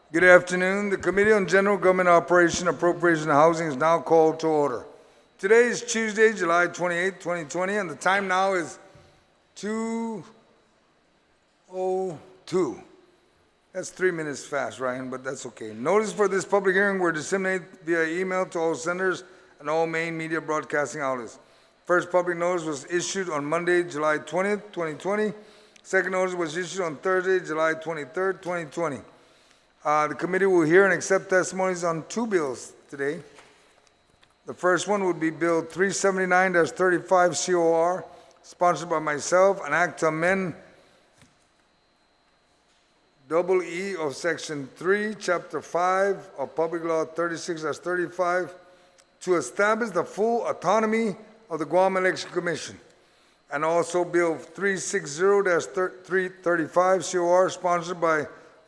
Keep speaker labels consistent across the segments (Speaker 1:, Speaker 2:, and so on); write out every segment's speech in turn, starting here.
Speaker 1: Good afternoon. The Committee on General Government Operation, Appropriation, and Housing is now called to order. Today is Tuesday, July 28, 2020, and the time now is 2:02. That's 3 minutes fast, Ryan, but that's okay. Notice for this public hearing were disseminated via email to all senators and all main media broadcasting outlets. First public notice was issued on Monday, July 20th, 2020. Second notice was issued on Thursday, July 23rd, 2020. The committee will hear and accept testimonies on two bills today. The first one would be Bill 379-35 COR, sponsored by myself, an act to amend EE of Section 3, Chapter 5 of Public Law 36-35 to establish the full autonomy of the Guam Election Commission. And also Bill 360-335 COR,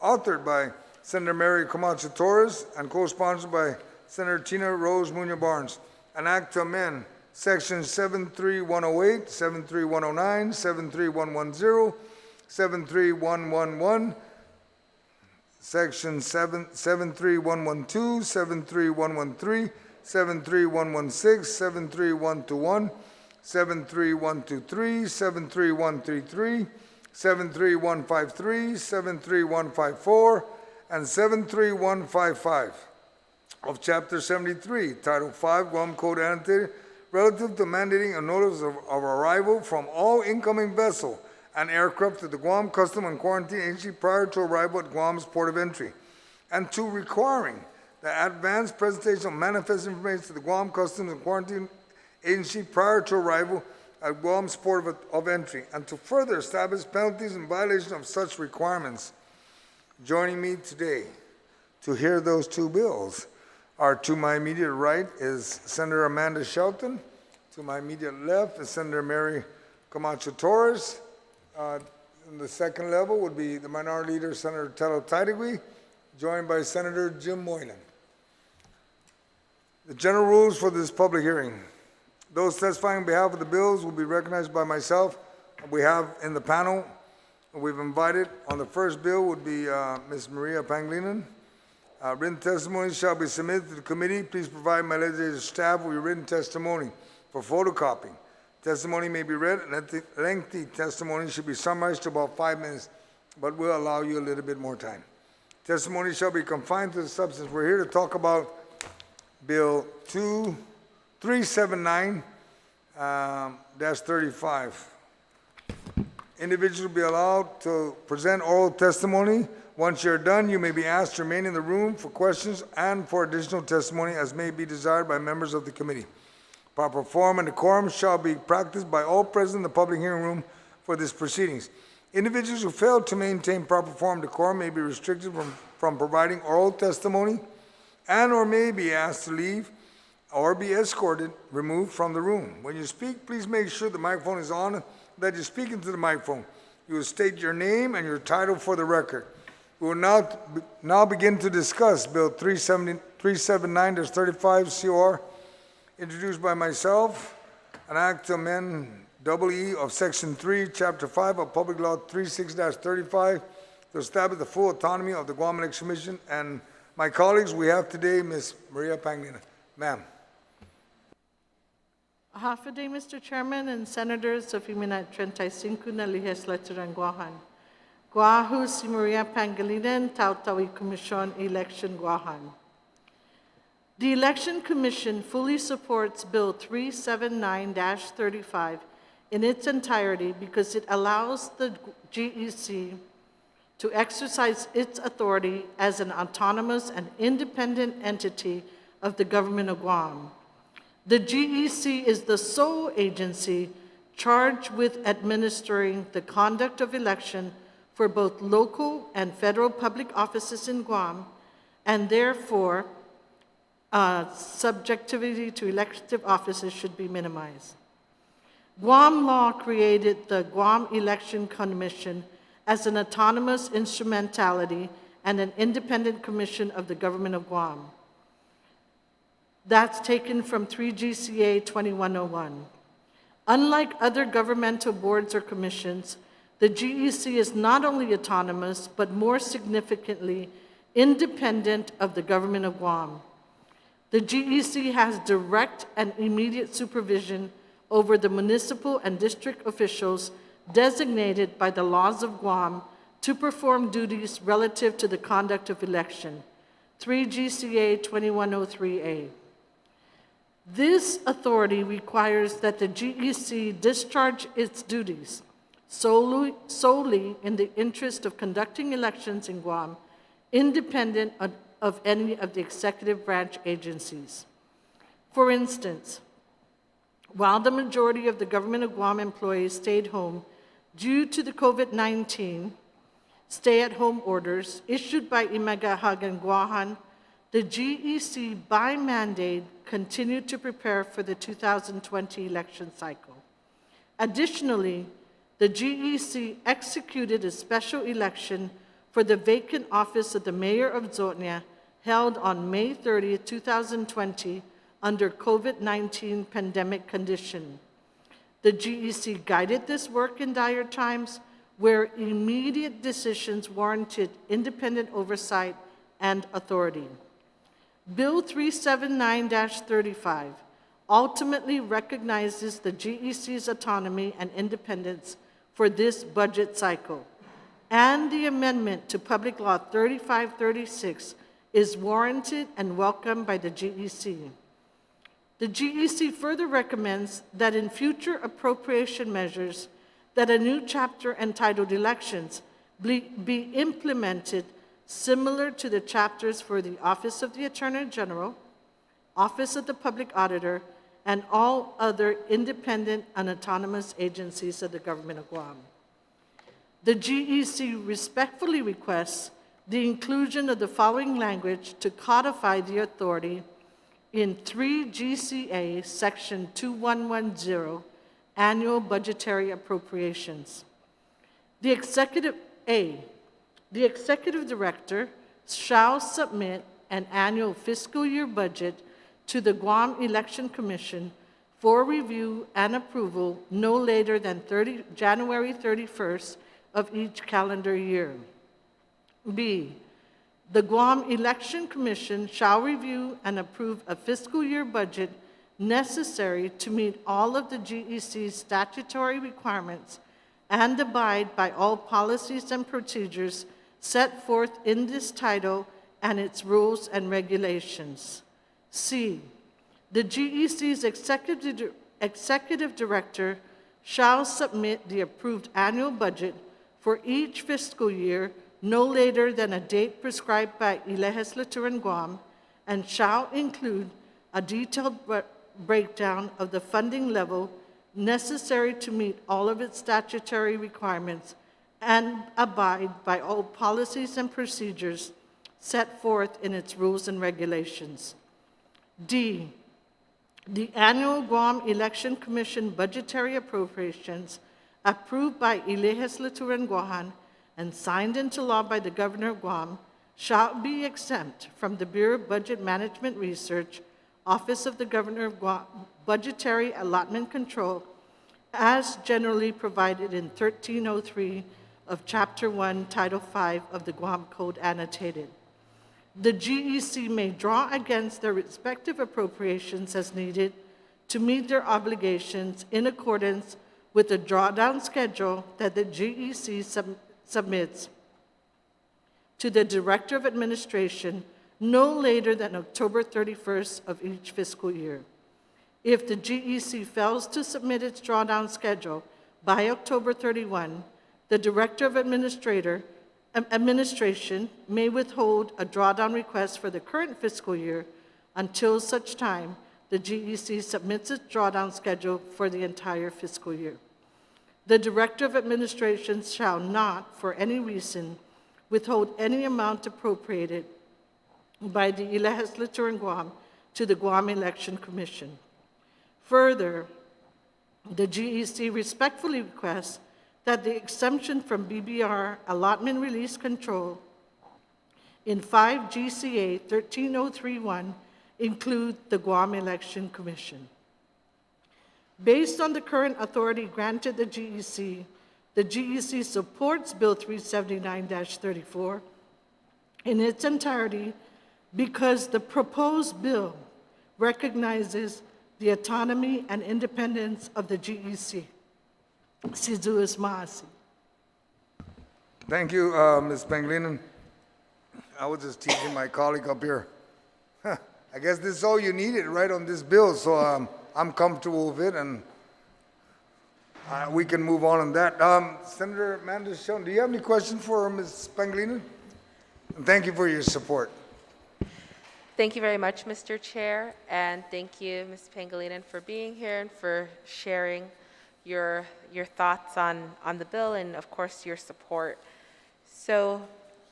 Speaker 1: authored by Senator Mary Camacho Torres and co-sponsored by Senator Tina Rose Munoz Barnes. An act to amend Section 73108, 73109, 73110, 73111, Section 73112, 73113, 73116, 73121, 73123, 73133, 73153, 73154, and 73155 of Chapter 73, Title 5, Guam Code Annotated, relative to mandating a notice of arrival from all incoming vessel and aircraft to the Guam Custom and Quarantine Agency prior to arrival at Guam's port of entry, and to requiring the advanced presentation of manifest information to the Guam Customs and Quarantine Agency prior to arrival at Guam's port of entry, and to further establish penalties in violation of such requirements. Joining me today to hear those two bills are, to my immediate right is Senator Amanda Shelton. To my immediate left is Senator Mary Camacho Torres. In the second level would be the Minority Leader, Senator Tello Taitigui, joined by Senator Jim Moylan. The general rules for this public hearing. Those testifying on behalf of the bills will be recognized by myself. We have in the panel, we've invited on the first bill would be Ms. Maria Pangilinan. Written testimony shall be submitted to the committee. Please provide my legislative staff with your written testimony for photocopying. Testimony may be read, and lengthy testimony should be summarized to about 5 minutes, but we'll allow you a little bit more time. Testimony shall be confined to the substance. We're here to talk about Bill 379-35. Individuals will be allowed to present oral testimony. Once you're done, you may be asked to remain in the room for questions and for additional testimony as may be desired by members of the committee. Proper form and decorum shall be practiced by all present in the public hearing room for these proceedings. Individuals who fail to maintain proper form and decorum may be restricted from providing oral testimony and or may be asked to leave or be escorted, removed from the room. When you speak, please make sure the microphone is on, that you speak into the microphone. You will state your name and your title for the record. We will now begin to discuss Bill 379-35 COR, introduced by myself, an act to amend EE of Section 3, Chapter 5 of Public Law 36-35 to establish the full autonomy of the Guam Election Commission. And my colleagues, we have today Ms. Maria Pangilinan. Ma'am.
Speaker 2: A half a day, Mr. Chairman and Senators of Iminat 35 na Legislatura ng Guahan. Guahu si Maria Pangilinan, Tautawi Commission Election Guahan. The Election Commission fully supports Bill 379-35 in its entirety because it allows the GEC to exercise its authority as an autonomous and independent entity of the government of Guam. The GEC is the sole agency charged with administering the conduct of election for both local and federal public offices in Guam, and therefore, subjectivity to elective offices should be minimized. Guam law created the Guam Election Commission as an autonomous instrumentality and an independent commission of the government of Guam. That's taken from 3 GCA 2101. Unlike other governmental boards or commissions, the GEC is not only autonomous, but more significantly, independent of the government of Guam. The GEC has direct and immediate supervision over the municipal and district officials designated by the laws of Guam to perform duties relative to the conduct of election, 3 GCA 2103A. This authority requires that the GEC discharge its duties solely in the interest of conducting elections in Guam, independent of any of the executive branch agencies. For instance, while the majority of the government of Guam employees stayed home due to the COVID-19 stay-at-home orders issued by Imagahagan Guahan, the GEC, by mandate, continued to prepare for the 2020 election cycle. Additionally, the GEC executed a special election for the vacant office of the mayor of Zotnia held on May 30, 2020, under COVID-19 pandemic condition. The GEC guided this work in dire times where immediate decisions warranted independent oversight and authority. Bill 379-35 ultimately recognizes the GEC's autonomy and independence for this budget cycle, and the amendment to Public Law 3536 is warranted and welcomed by the GEC. The GEC further recommends that in future appropriation measures, that a new chapter entitled Elections be implemented similar to the chapters for the Office of the Attorney General, Office of the Public Auditor, and all other independent and autonomous agencies of the government of Guam. The GEC respectfully requests the inclusion of the following language to codify the authority in 3 GCA Section 2110, Annual Budgetary Appropriations. The Executive Director shall submit an annual fiscal year budget to the Guam Election Commission for review and approval no later than January 31st of each calendar year. B, the Guam Election Commission shall review and approve a fiscal year budget necessary to meet all of the GEC's statutory requirements and abide by all policies and procedures set forth in this title and its rules and regulations. C, the GEC's executive director shall submit the approved annual budget for each fiscal year no later than a date prescribed by the legislature in Guam, and shall include a detailed breakdown of the funding level necessary to meet all of its statutory requirements and abide by all policies and procedures set forth in its rules and regulations. D, the annual Guam Election Commission budgetary appropriations approved by the legislature in Guam and signed into law by the Governor of Guam shall be exempt from the Bureau of Budget Management Research, Office of the Governor of Guam, Budgetary Allotment Control, as generally provided in 1303 of Chapter 1, Title 5 of the Guam Code Annotated. The GEC may draw against their respective appropriations as needed to meet their obligations in accordance with the drawdown schedule that the GEC submits to the Director of Administration no later than October 31st of each fiscal year. If the GEC fails to submit its drawdown schedule by October 31, the Director of Administration may withhold a drawdown request for the current fiscal year until such time the GEC submits its drawdown schedule for the entire fiscal year. The Director of Administration shall not, for any reason, withhold any amount appropriated by the legislature in Guam to the Guam Election Commission. Further, the GEC respectfully requests that the exemption from BBR allotment release control in 5 GCA 13031 include the Guam Election Commission. Based on the current authority granted the GEC supports Bill 379-34 in its entirety because the proposed bill recognizes the autonomy and independence of the GEC. Sizuis Maasi.
Speaker 1: Thank you, Ms. Pangilinan. I was just teasing my colleague up here. I guess this is all you needed right on this bill, so I'm comfortable with it, and we can move on that. Senator Mandelshaw, do you have any questions for Ms. Pangilinan? And thank you for your support.
Speaker 3: Thank you very much, Mr. Chair, and thank you, Ms. Pangilinan, for being here and for sharing your thoughts on the bill and, of course, your support. So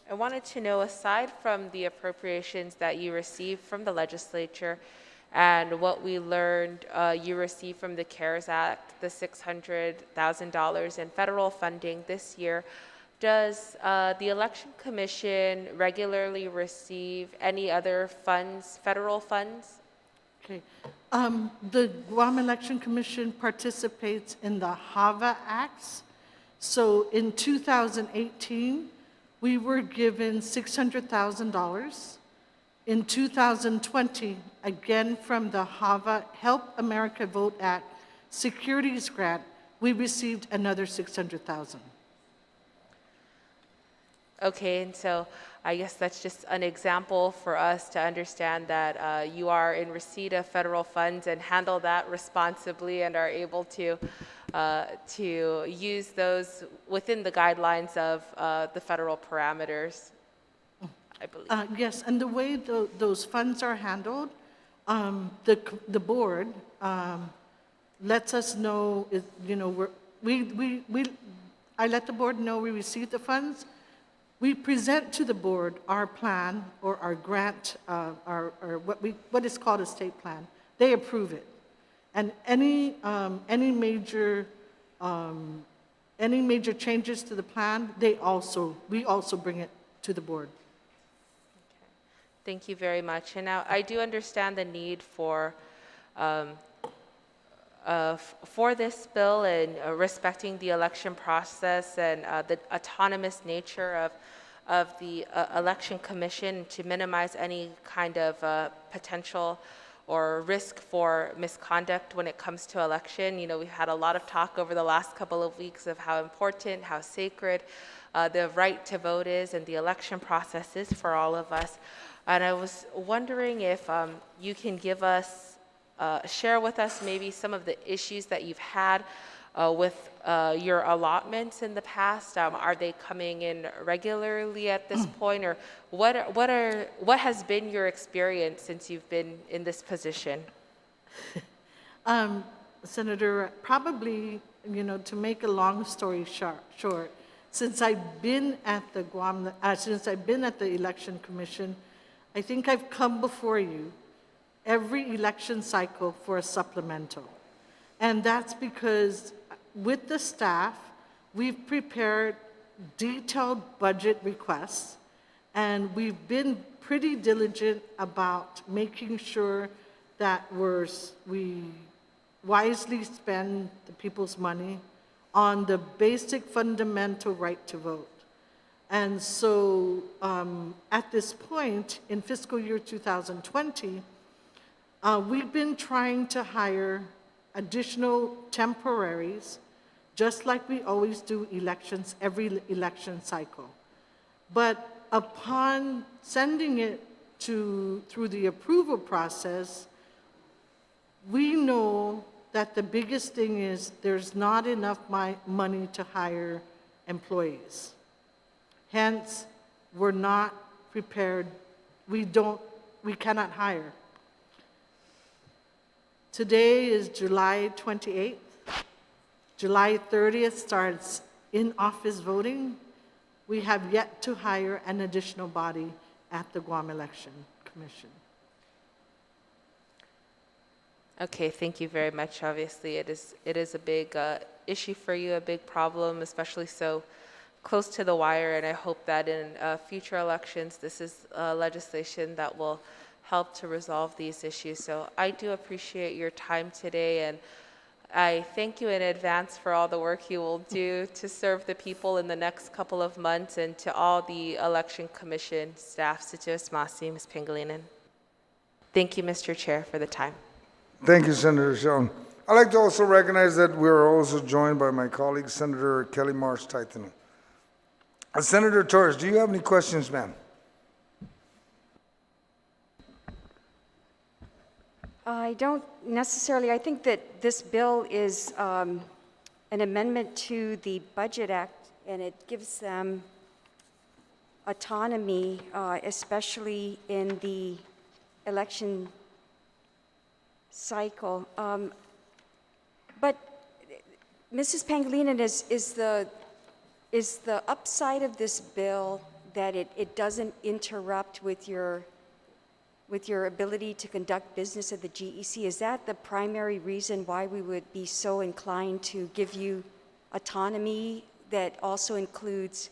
Speaker 3: I wanted to know, aside from the appropriations that you received from the legislature and what we learned you received from the CARES Act, the $600,000 in federal funding this year, does the Election Commission regularly receive any other funds, federal funds?
Speaker 2: Okay. The Guam Election Commission participates in the HAVA Acts. So in 2018, we were given $600,000. In 2020, again from the HAVA Help America Vote Act Securities Grant, we received another $600,000.
Speaker 3: Okay, and so I guess that's just an example for us to understand that you are in receipt of federal funds and handle that responsibly and are able to use those within the guidelines of the federal parameters, I believe.
Speaker 2: Yes, and the way those funds are handled, the board lets us know, I let the board know we received the funds. We present to the board our plan or our grant, or what is called a state plan. They approve it, and any major changes to the plan, we also bring it to the board.
Speaker 3: Okay. Thank you very much. And now I do understand the need for this bill and respecting the election process and the autonomous nature of the election commission to minimize any kind of potential or risk for misconduct when it comes to election. You know, we've had a lot of talk over the last couple of weeks of how important, how sacred the right to vote is and the election process is for all of us. And I was wondering if you can give us share with us maybe some of the issues that you've had with your allotments in the past. Are they coming in regularly at this point, or what has been your experience since you've been in this position?
Speaker 2: Senator, probably, to make a long story short, since I've been at the Election Commission, I think I've come before you every election cycle for a supplemental. And that's because with the staff, we've prepared detailed budget requests, and we've been pretty diligent about making sure that we wisely spend the people's money on the basic fundamental right to vote. And so at this point, in fiscal year 2020, we've been trying to hire additional temporaries, just like we always do elections, every election cycle. But upon sending it through the approval process, we know that the biggest thing is there's not enough money to hire employees. Hence, we're not prepared. We cannot hire. Today is July 28th. July 30th starts in-office voting. We have yet to hire an additional body at the Guam Election Commission.
Speaker 3: Okay, thank you very much. Obviously, it is a big issue for you, a big problem, especially so close to the wire, and I hope that in future elections, this is legislation that will help to resolve these issues. So I do appreciate your time today, and I thank you in advance for all the work you will do to serve the people in the next couple of months, and to all the Election Commission staff, Sitios Masi, Ms. Pangilinan. Thank you, Mr. Chair, for the time.
Speaker 1: Thank you, Senator Shawn. I'd like to also recognize that we're also joined by my colleague, Senator Kelly Marsh Taitanu. Senator Torres, do you have any questions, ma'am?
Speaker 4: I don't necessarily. I think that this bill is an amendment to the Budget Act, and it gives them autonomy, especially in the election cycle. But Mrs. Pangilinan, is the upside of this bill that it doesn't interrupt with your ability to conduct business at the GEC? Is that the primary reason why we would be so inclined to give you autonomy that also includes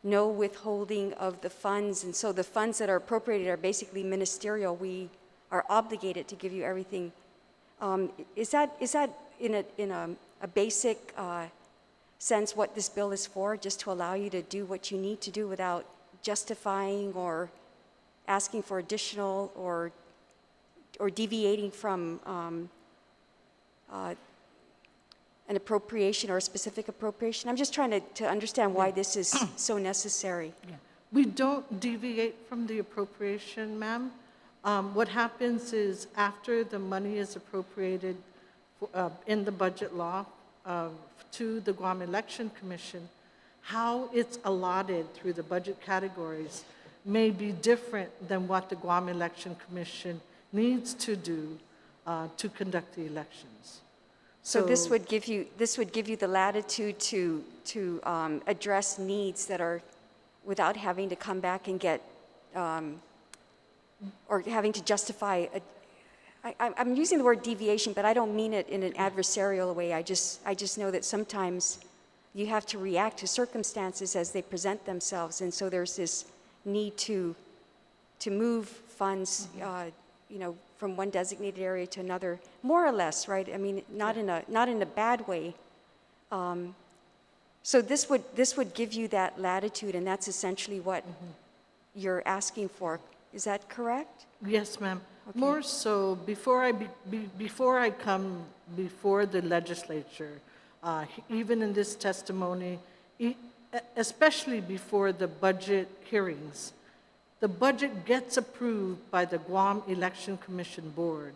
Speaker 4: no withholding of the funds? And so the funds that are appropriated are basically ministerial. We are obligated to give you everything. Is that in a basic sense what this bill is for, just to allow you to do what you need to do without justifying or asking for additional or deviating from an appropriation or a specific appropriation? I'm just trying to understand why this is so necessary.
Speaker 2: Yeah. We don't deviate from the appropriation, ma'am. What happens is after the money is appropriated in the budget law to the Guam Election Commission, how it's allotted through the budget categories may be different than what the Guam Election Commission needs to do to conduct the elections.
Speaker 4: So this would give you the latitude to address needs that are without having to come back and get or having to justify. I'm using the word deviation, but I don't mean it in an adversarial way. I just know that sometimes you have to react to circumstances as they present themselves, and so there's this need to move funds, from one designated area to another, more or less, right? I mean, not in a bad way. So this would give you that latitude, and that's essentially what you're asking for. Is that correct?
Speaker 2: Yes, ma'am.
Speaker 4: Okay.
Speaker 2: More so, before I come before the legislature, even in this testimony, especially before the budget hearings, the budget gets approved by the Guam Election Commission Board.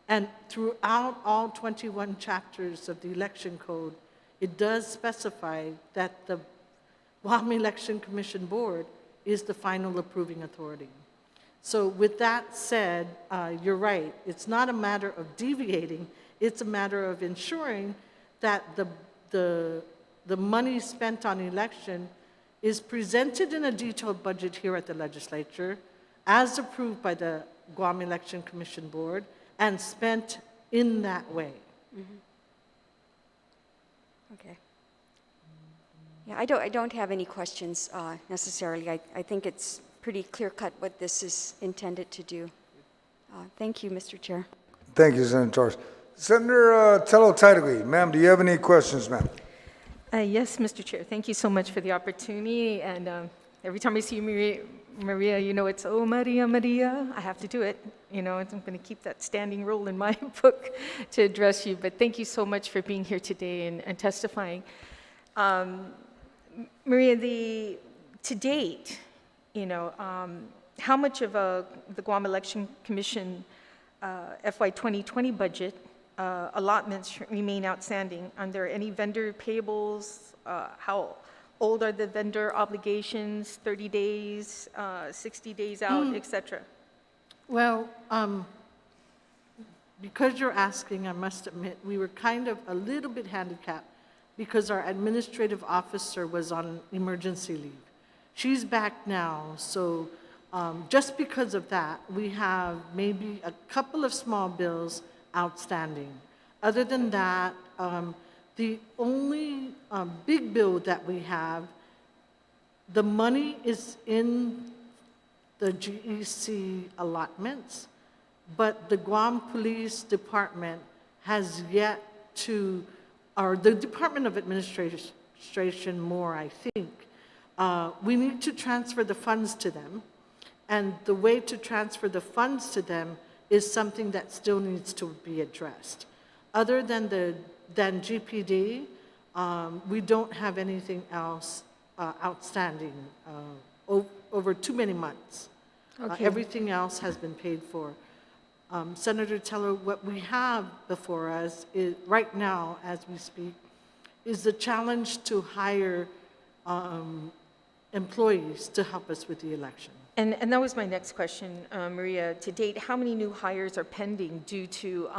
Speaker 2: And throughout all 21 chapters of the Election Code, it does specify that the Guam Election Commission Board is the final approving authority. So with that said, you're right. It's not a matter of deviating. It's a matter of ensuring that the money spent on election is presented in a detailed budget here at the legislature, as approved by the Guam Election Commission Board, and spent in that way.
Speaker 4: Mm-hmm. Okay. Yeah, I don't have any questions necessarily. I think it's pretty clear-cut what this is intended to do. Thank you, Mr. Chair.
Speaker 1: Thank you, Senator Torres. Senator Tello Taitagui, ma'am, do you have any questions, ma'am?
Speaker 5: Yes, Mr. Chair. Thank you so much for the opportunity. And every time I see Maria, it's, oh, Maria, Maria. I have to do it. I'm going to keep that standing rule in my book to address you. But thank you so much for being here today and testifying. Maria, to date, how much of the Guam Election Commission FY 2020 budget allotments remain outstanding? Are there any vendor payables? How old are the vendor obligations? 30 days, 60 days out, etc.?
Speaker 2: Well, because you're asking, I must admit, we were kind of a little bit handicapped because our administrative officer was on emergency leave. She's back now, so just because of that, we have maybe a couple of small bills outstanding. Other than that, the only big bill that we have, the money is in the GEC allotments, but the Guam Police Department has yet to, or the Department of Administration more, I think. We need to transfer the funds to them, and the way to transfer the funds to them is something that still needs to be addressed. Other than GPD, we don't have anything else outstanding over too many months.
Speaker 5: Okay.
Speaker 2: Everything else has been paid for. Senator Teller, what we have before us is, right now, as we speak, is the challenge to hire employees to help us with the election.
Speaker 5: And that was my next question, Maria. To date, how many new hires are pending due to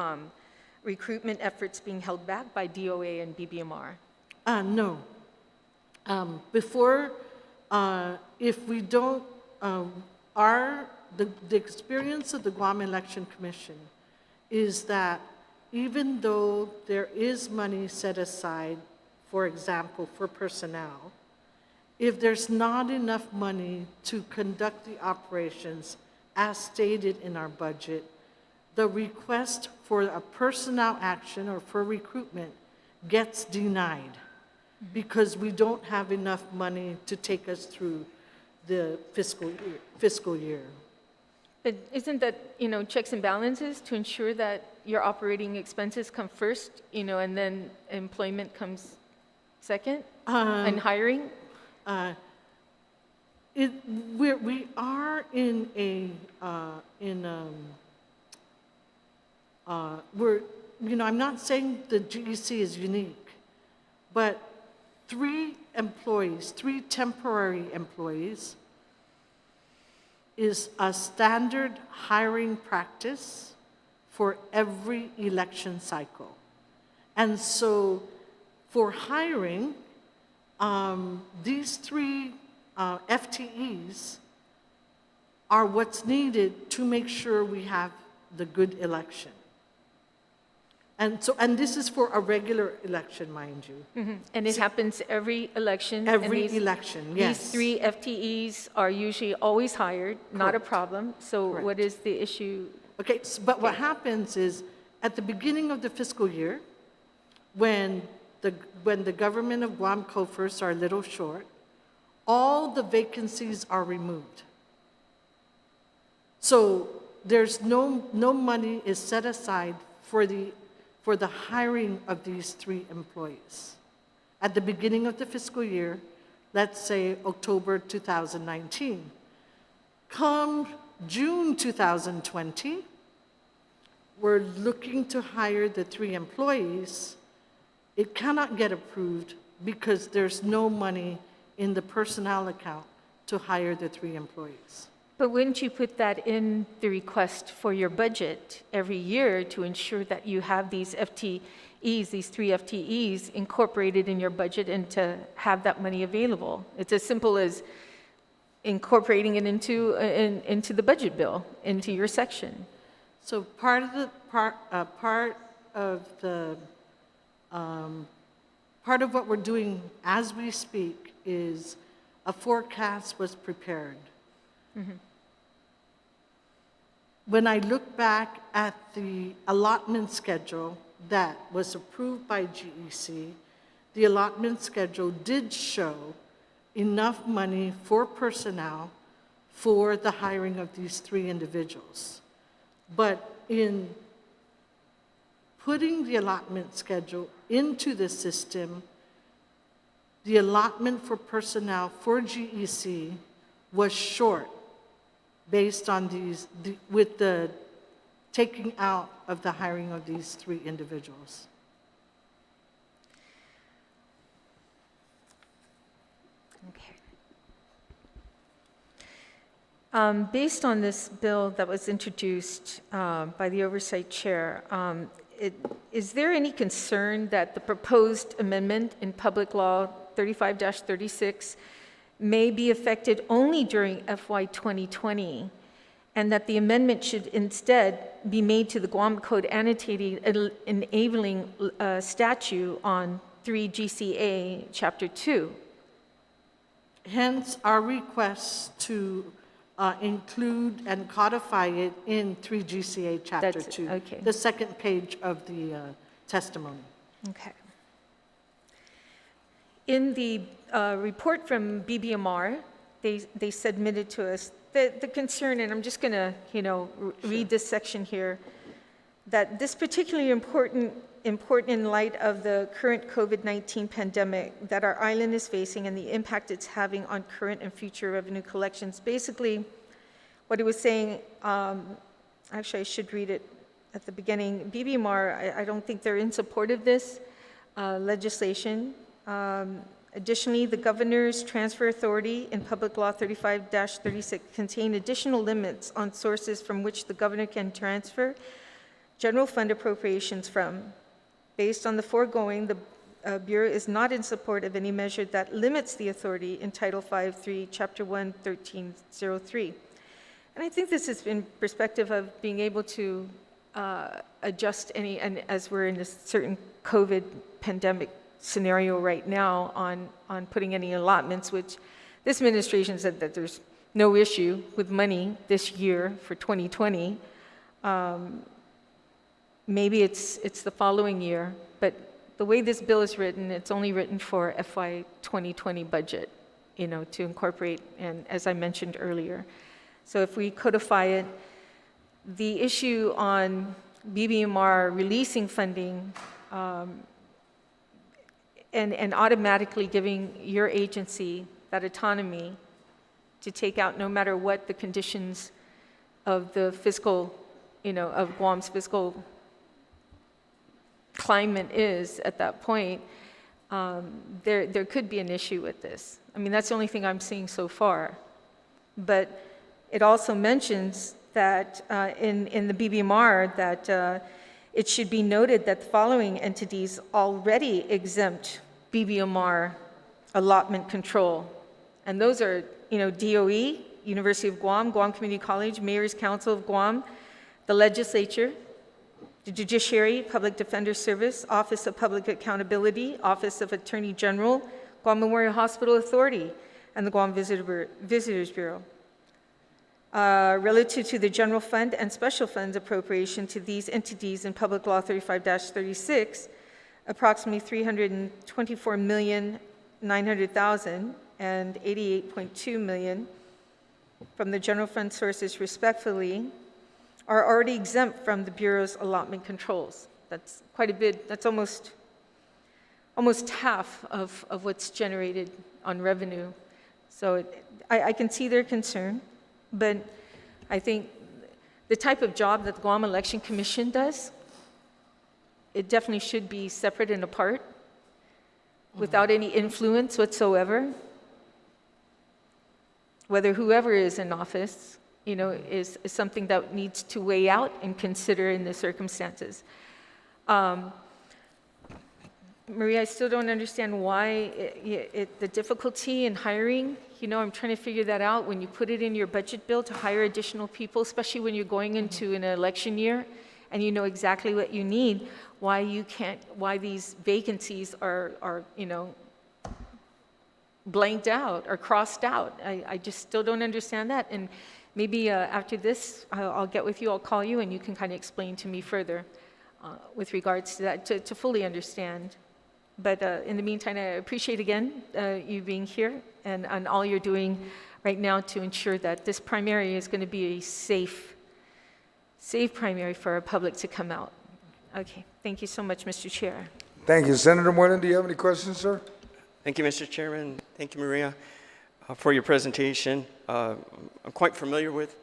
Speaker 5: recruitment efforts being held back by DOA and BBMR?
Speaker 2: No. Before, if we don't, the experience of the Guam Election Commission is that even though there is money set aside, for example, for personnel, if there's not enough money to conduct the operations as stated in our budget, the request for a personnel action or for recruitment gets denied because we don't have enough money to take us through the fiscal year.
Speaker 5: But isn't that, checks and balances to ensure that your operating expenses come first, and then employment comes second, and hiring?
Speaker 2: We are in a, I'm not saying the GEC is unique, but three temporary employees is a standard hiring practice for every election cycle. And so for hiring, these three FTEs are what's needed to make sure we have the good election. And this is for a regular election, mind you.
Speaker 5: Mhm. And it happens every election? and
Speaker 2: Every
Speaker 5: these-
Speaker 2: election, yes.
Speaker 5: These three FTEs are usually always hired, not a
Speaker 2: Correct.
Speaker 5: problem. So what
Speaker 2: Correct.
Speaker 5: is the issue?
Speaker 2: Okay, but what happens is, at the beginning of the fiscal year, when the government of Guam COFERs are a little short, all the vacancies are removed. So there's no money is set aside for the hiring of these three employees. At the beginning of the fiscal year, let's say October 2019, come June 2020, we're looking to hire the three employees. It cannot get approved because there's no money in the personnel account to hire the three employees.
Speaker 5: But wouldn't you put that in the request for your budget every year to ensure that you have these FTEs, these three FTEs incorporated in your budget and to have that money available? It's as simple as incorporating it into the budget bill, into your section.
Speaker 2: So part of what we're doing as we speak is a forecast was prepared.
Speaker 5: Mm-hmm.
Speaker 2: When I look back at the allotment schedule that was approved by GEC, the allotment schedule did show enough money for personnel for the hiring of these three individuals. But in putting the allotment schedule into the system, the allotment for personnel for GEC was short based on with the taking out of the hiring of these three individuals.
Speaker 5: Okay. Based on this bill that was introduced by the Oversight Chair, is there any concern that the proposed amendment in Public Law 35-36 may be affected only during FY 2020, and that the amendment should instead be made to the Guam Code annotating enabling statute on 3 GCA Chapter 2?
Speaker 2: Hence, our request to include and codify it in 3 GCA Chapter
Speaker 5: That's-
Speaker 2: 2,
Speaker 5: okay.
Speaker 2: the second page of the testimony.
Speaker 5: Okay. In the report from BBMR, they submitted to us the concern, and I'm just going to, read this section here, that this particularly important in light of the current COVID-19 pandemic that our island is facing and the impact it's having on current and future revenue collections. Basically, what it was saying, actually I should read it at the beginning. BBMR, I don't think they're in support of this legislation. Additionally, the governor's transfer authority in Public Law 35-36 contain additional limits on sources from which the governor can transfer general fund appropriations from. Based on the foregoing, the Bureau is not in support of any measure that limits the authority in Title 5.3, Chapter 1, 1303. And I think this is in perspective of being able to adjust any, and as we're in a certain COVID pandemic scenario right now on putting any allotments, which this administration said that there's no issue with money this year for 2020. Maybe it's the following year, but the way this bill is written, it's only written for FY 2020 budget, to incorporate, and as I mentioned earlier. So if we codify it, the issue on BBMR releasing funding and automatically giving your agency that autonomy to take out no matter what the conditions of the fiscal, of Guam's fiscal climate is at that point, there could be an issue with this. I mean, that's the only thing I'm seeing so far. But it also mentions that in the BBMR that it should be noted that the following entities already exempt BBMR allotment control. And those are, DOE, University of Guam, Guam Community College, Mayor's Council of Guam, the legislature, the Judiciary, Public Defender Service, Office of Public Accountability, Office of Attorney General, Guam Memorial Hospital Authority, and the Guam Visitors Bureau. Relative to the general fund and special funds appropriation to these entities in Public Law 35-36, approximately $324,900,000 and $88.2 million from the general fund sources respectively are already exempt from the Bureau's allotment controls. That's quite a bit, that's almost half of what's generated on revenue. So I can see their concern, but I think the type of job that the Guam Election Commission does, it definitely should be separate and apart without any influence whatsoever. Whether whoever is in office, is something that needs to weigh out and consider in the circumstances. Maria, I still don't understand why the difficulty in hiring. I'm trying to figure that out when you put it in your budget bill to hire additional people, especially when you're going into an election year and you know exactly what you need, why these vacancies are blanked out or crossed out. I just still don't understand that. And maybe after this, I'll get with you, I'll call you, and you can kind of explain to me further with regards to that, to fully understand. But in the meantime, I appreciate again you being here and all you're doing right now to ensure that this primary is going to be a safe primary for our public to come out. Okay, thank you so much, Mr. Chair.
Speaker 1: Thank you. Senator Moylan, do you have any questions, sir?
Speaker 6: Thank you, Mr. Chairman. Thank you, Maria, for your presentation. I'm quite familiar with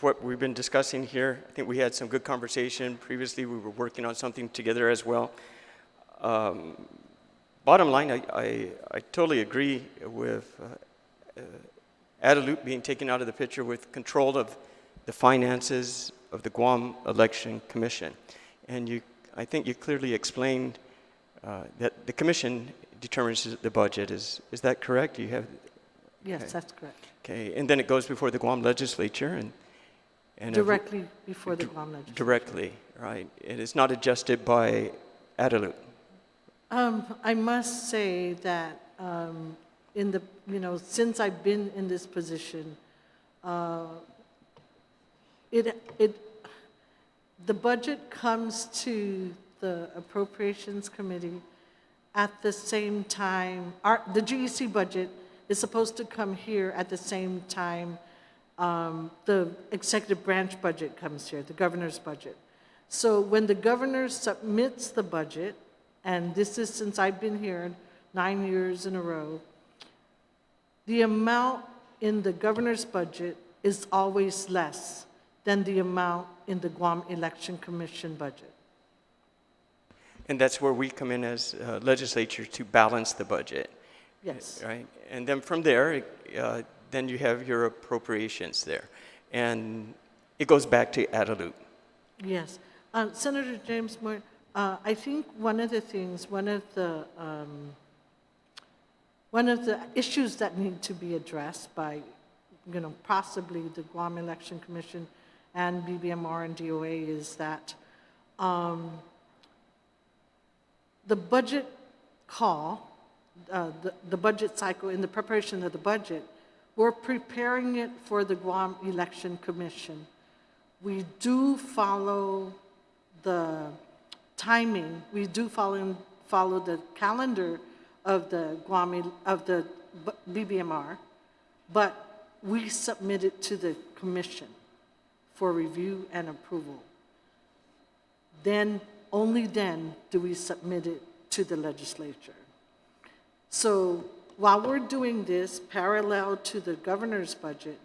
Speaker 6: what we've been discussing here. I think we had some good conversation. Previously, we were working on something together as well. Bottom line, I totally agree with Adelut being taken out of the picture with control of the finances of the Guam Election Commission. And I think you clearly explained that the commission determines the budget. Is that correct? You have?
Speaker 2: Yes,
Speaker 6: Okay.
Speaker 2: that's correct.
Speaker 6: Okay, and then it goes before the Guam legislature and
Speaker 2: Directly before the Guam legislature.
Speaker 6: directly, right? It is not adjusted by Adelut.
Speaker 2: I must say that since I've been in this position, the budget comes to the Appropriations Committee at the same time, the GEC budget is supposed to come here at the same time the executive branch budget comes here, the governor's budget. So when the governor submits the budget, and this is since I've been here 9 years in a row, the amount in the governor's budget is always less than the amount in the Guam Election Commission budget.
Speaker 6: And that's where we come in as legislature to balance the budget.
Speaker 2: Yes.
Speaker 6: Right? And then from there, then you have your appropriations there. And it goes back to Adelut.
Speaker 2: Yes. Senator James Moore, I think one of the things, one of the issues that need to be addressed by, possibly the Guam Election Commission and BBMR and DOA is that the budget call, the budget cycle, in the preparation of the budget, we're preparing it for the Guam Election Commission. We do follow the timing. We do follow the calendar of the BBMR, but we submit it to the commission for review and approval. Then, only then do we submit it to the legislature. So while we're doing this parallel to the governor's budget,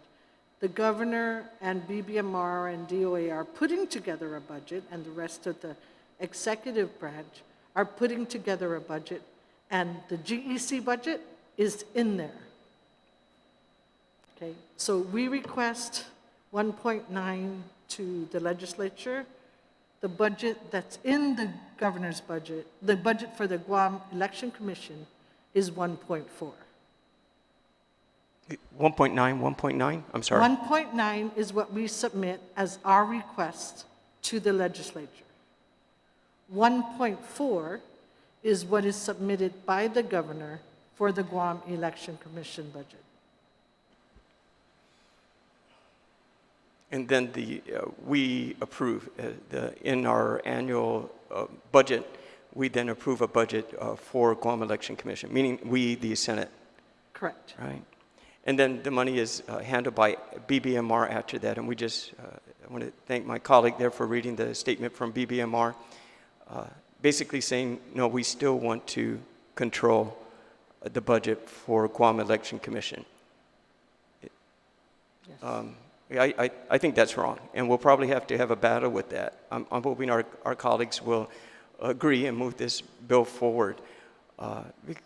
Speaker 2: the governor and BBMR and DOA are putting together a budget, and the rest of the executive branch are putting together a budget, and the GEC budget is in there. Okay, so we request 1.9 to the legislature. The budget that's in the governor's budget, the budget for the Guam Election Commission is 1.4.
Speaker 6: 1.9, 1.9? I'm sorry.
Speaker 2: 1.9 is what we submit as our request to the legislature. 1.4 is what is submitted by the governor for the Guam Election Commission budget.
Speaker 6: And then we approve, in our annual budget, we then approve a budget for Guam Election Commission, meaning we, the Senate.
Speaker 2: Correct.
Speaker 6: Right. And then the money is handled by BBMR after that. And we just, I want to thank my colleague there for reading the statement from BBMR, basically saying, no, we still want to control the budget for Guam Election Commission.
Speaker 2: Yes.
Speaker 6: I think that's wrong, and we'll probably have to have a battle with that. I'm hoping our colleagues will agree and move this bill forward,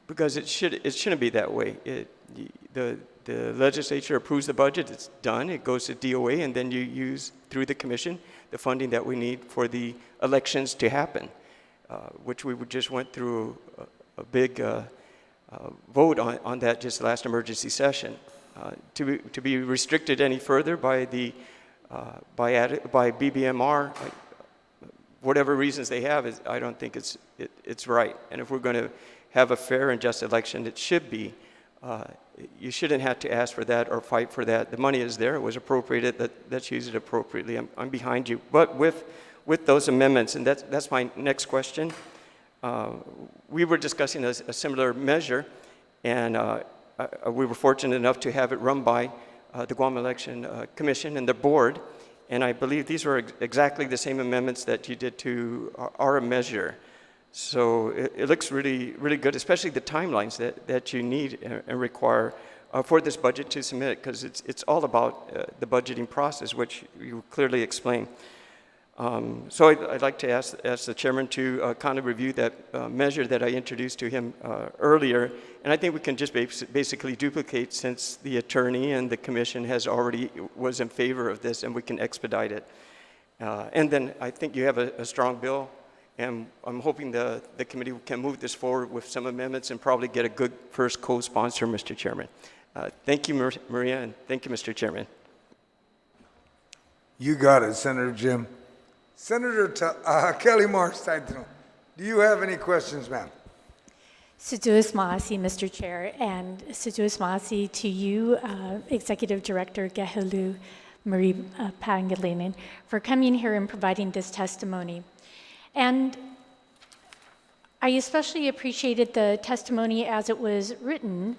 Speaker 6: because it shouldn't be that way. The legislature approves the budget, it's done, it goes to DOA, and then you use, through the commission, the funding that we need for the elections to happen, which we just went through a big vote on that just last emergency session. To be restricted any further by BBMR, whatever reasons they have, I don't think it's right. And if we're going to have a fair and just election, it should be. You shouldn't have to ask for that or fight for that. The money is there; it was appropriated. Let's use it appropriately. I'm behind you. But with those amendments, and that's my next question. We were discussing a similar measure, and we were fortunate enough to have it run by the Guam Election Commission and the board, and I believe these were exactly the same amendments that you did to our measure. So it looks really, really good, especially the timelines that you need and require for this budget to submit, because it's all about the budgeting process, which you clearly explained. So I'd like to ask the chairman to kind of review that measure that I introduced to him earlier, and I think we can just basically duplicate, since the attorney and the commission was in favor of this, and we can expedite it. And then I think you have a strong bill, and I'm hoping the committee can move this forward with some amendments and probably get a good first co-sponsor, Mr. Chairman. Thank you, Maria, and thank you, Mr. Chairman.
Speaker 1: You got it, Senator Jim. Senator Kelly Marks, do you have any questions, ma'am?
Speaker 7: Sutuus Maasi, Mr. Chair, and Sutuus Maasi to you, Executive Director Gehelu Marie Pangilinan, for coming here and providing this testimony. And I especially appreciated the testimony as it was written,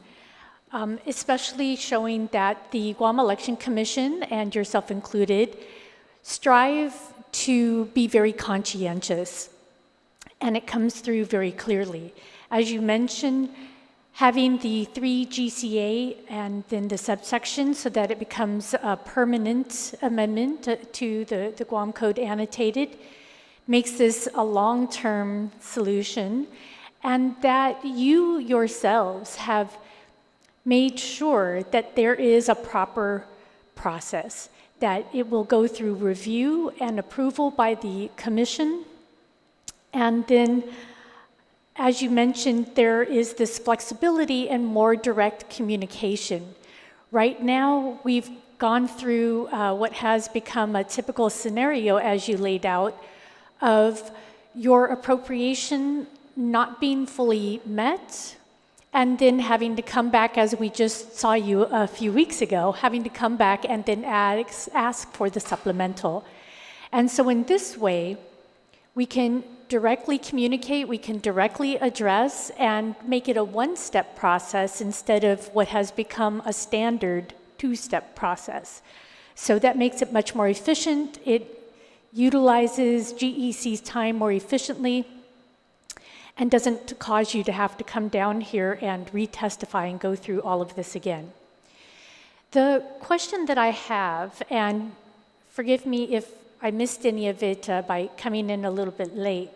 Speaker 7: especially showing that the Guam Election Commission, and yourself included, strive to be very conscientious. And it comes through very clearly. As you mentioned, having the 3 GCA and then the subsection so that it becomes a permanent amendment to the Guam Code annotated makes this a long-term solution, and that you yourselves have made sure that there is a proper process, that it will go through review and approval by the commission. And then, as you mentioned, there is this flexibility and more direct communication. Right now, we've gone through what has become a typical scenario, as you laid out, of your appropriation not being fully met, and then having to come back, as we just saw you a few weeks ago, having to come back and then ask for the supplemental. And so in this way, we can directly communicate, we can directly address, and make it a one-step process instead of what has become a standard two-step process. So that makes it much more efficient. It utilizes GEC's time more efficiently and doesn't cause you to have to come down here and retestify and go through all of this again. The question that I have, and forgive me if I missed any of it by coming in a little bit late,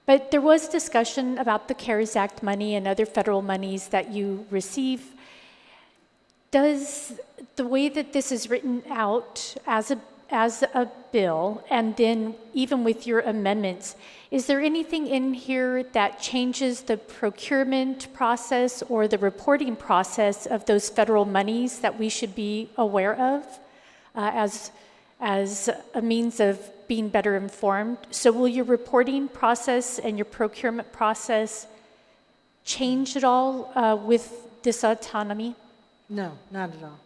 Speaker 7: but there was discussion about the CARES Act money and other federal monies that you receive. Does the way that this is written out as a bill, and then even with your amendments, is there anything in here that changes the procurement process or the reporting process of those federal monies that we should be aware of as a means of being better informed? So will your reporting process and your procurement process change at all with this autonomy?
Speaker 2: No, not at all.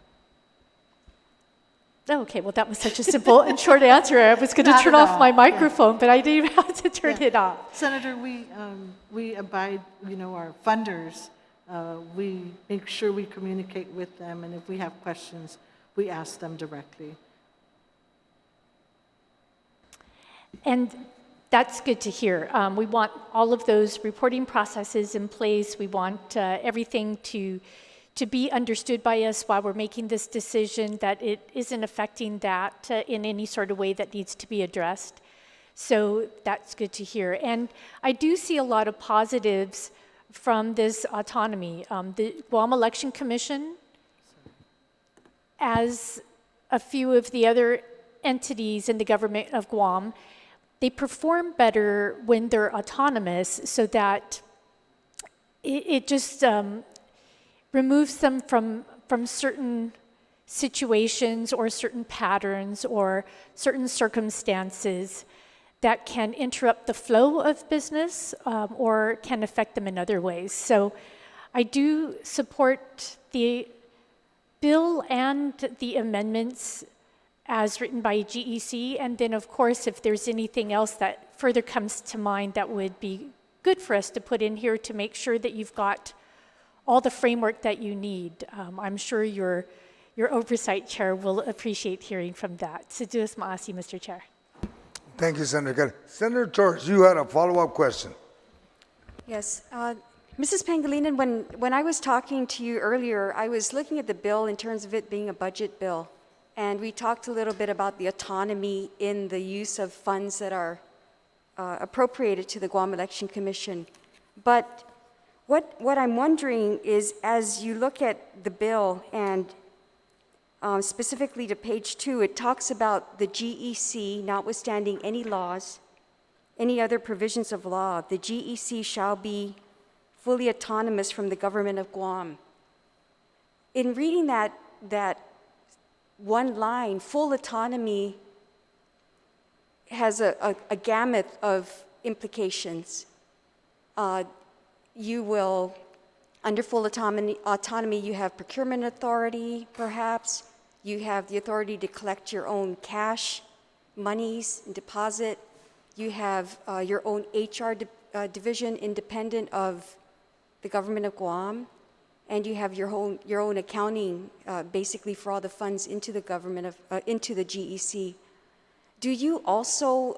Speaker 7: Oh, okay, well, that was such a simple and short answer. I was going to
Speaker 2: Not
Speaker 7: turn
Speaker 2: at
Speaker 7: off
Speaker 2: all,
Speaker 7: my
Speaker 2: yeah.
Speaker 7: microphone, but I didn't even have to turn
Speaker 2: Yeah.
Speaker 7: it off.
Speaker 2: Senator, we abide, our funders, we make sure we communicate with them, and if we have questions, we ask them directly.
Speaker 7: And that's good to hear. We want all of those reporting processes in place. We want everything to be understood by us while we're making this decision, that it isn't affecting that in any sort of way that needs to be addressed. So that's good to hear. And I do see a lot of positives from this autonomy. The Guam Election Commission, as a few of the other entities in the government of Guam, they perform better when they're autonomous, so that it just removes them from certain situations or certain patterns or certain circumstances that can interrupt the flow of business or can affect them in other ways. So I do support the bill and the amendments as written by GEC, and then of course if there's anything else that further comes to mind that would be good for us to put in here to make sure that you've got all the framework that you need. I'm sure your oversight chair will appreciate hearing from that. Seduas Maasi, Mr. Chair.
Speaker 1: Thank you, Senator Kelly. Senator Torres, you had a follow-up question.
Speaker 4: Yes. Mrs. Pangilinan, when I was talking to you earlier, I was looking at the bill in terms of it being a budget bill. And we talked a little bit about the autonomy in the use of funds that are appropriated to the Guam Election Commission. But what I'm wondering is, as you look at the bill, and specifically to page 2, it talks about the GEC, notwithstanding any laws, any other provisions of law, the GEC shall be fully autonomous from the government of Guam. In reading that one line, full autonomy has a gamut of implications. You will, under full autonomy, you have procurement authority, perhaps. You have the authority to collect your own cash, monies, and deposit. You have your own HR division independent of the government of Guam, and you have your own accounting, basically for all the funds into the government of into the GEC. Do you also,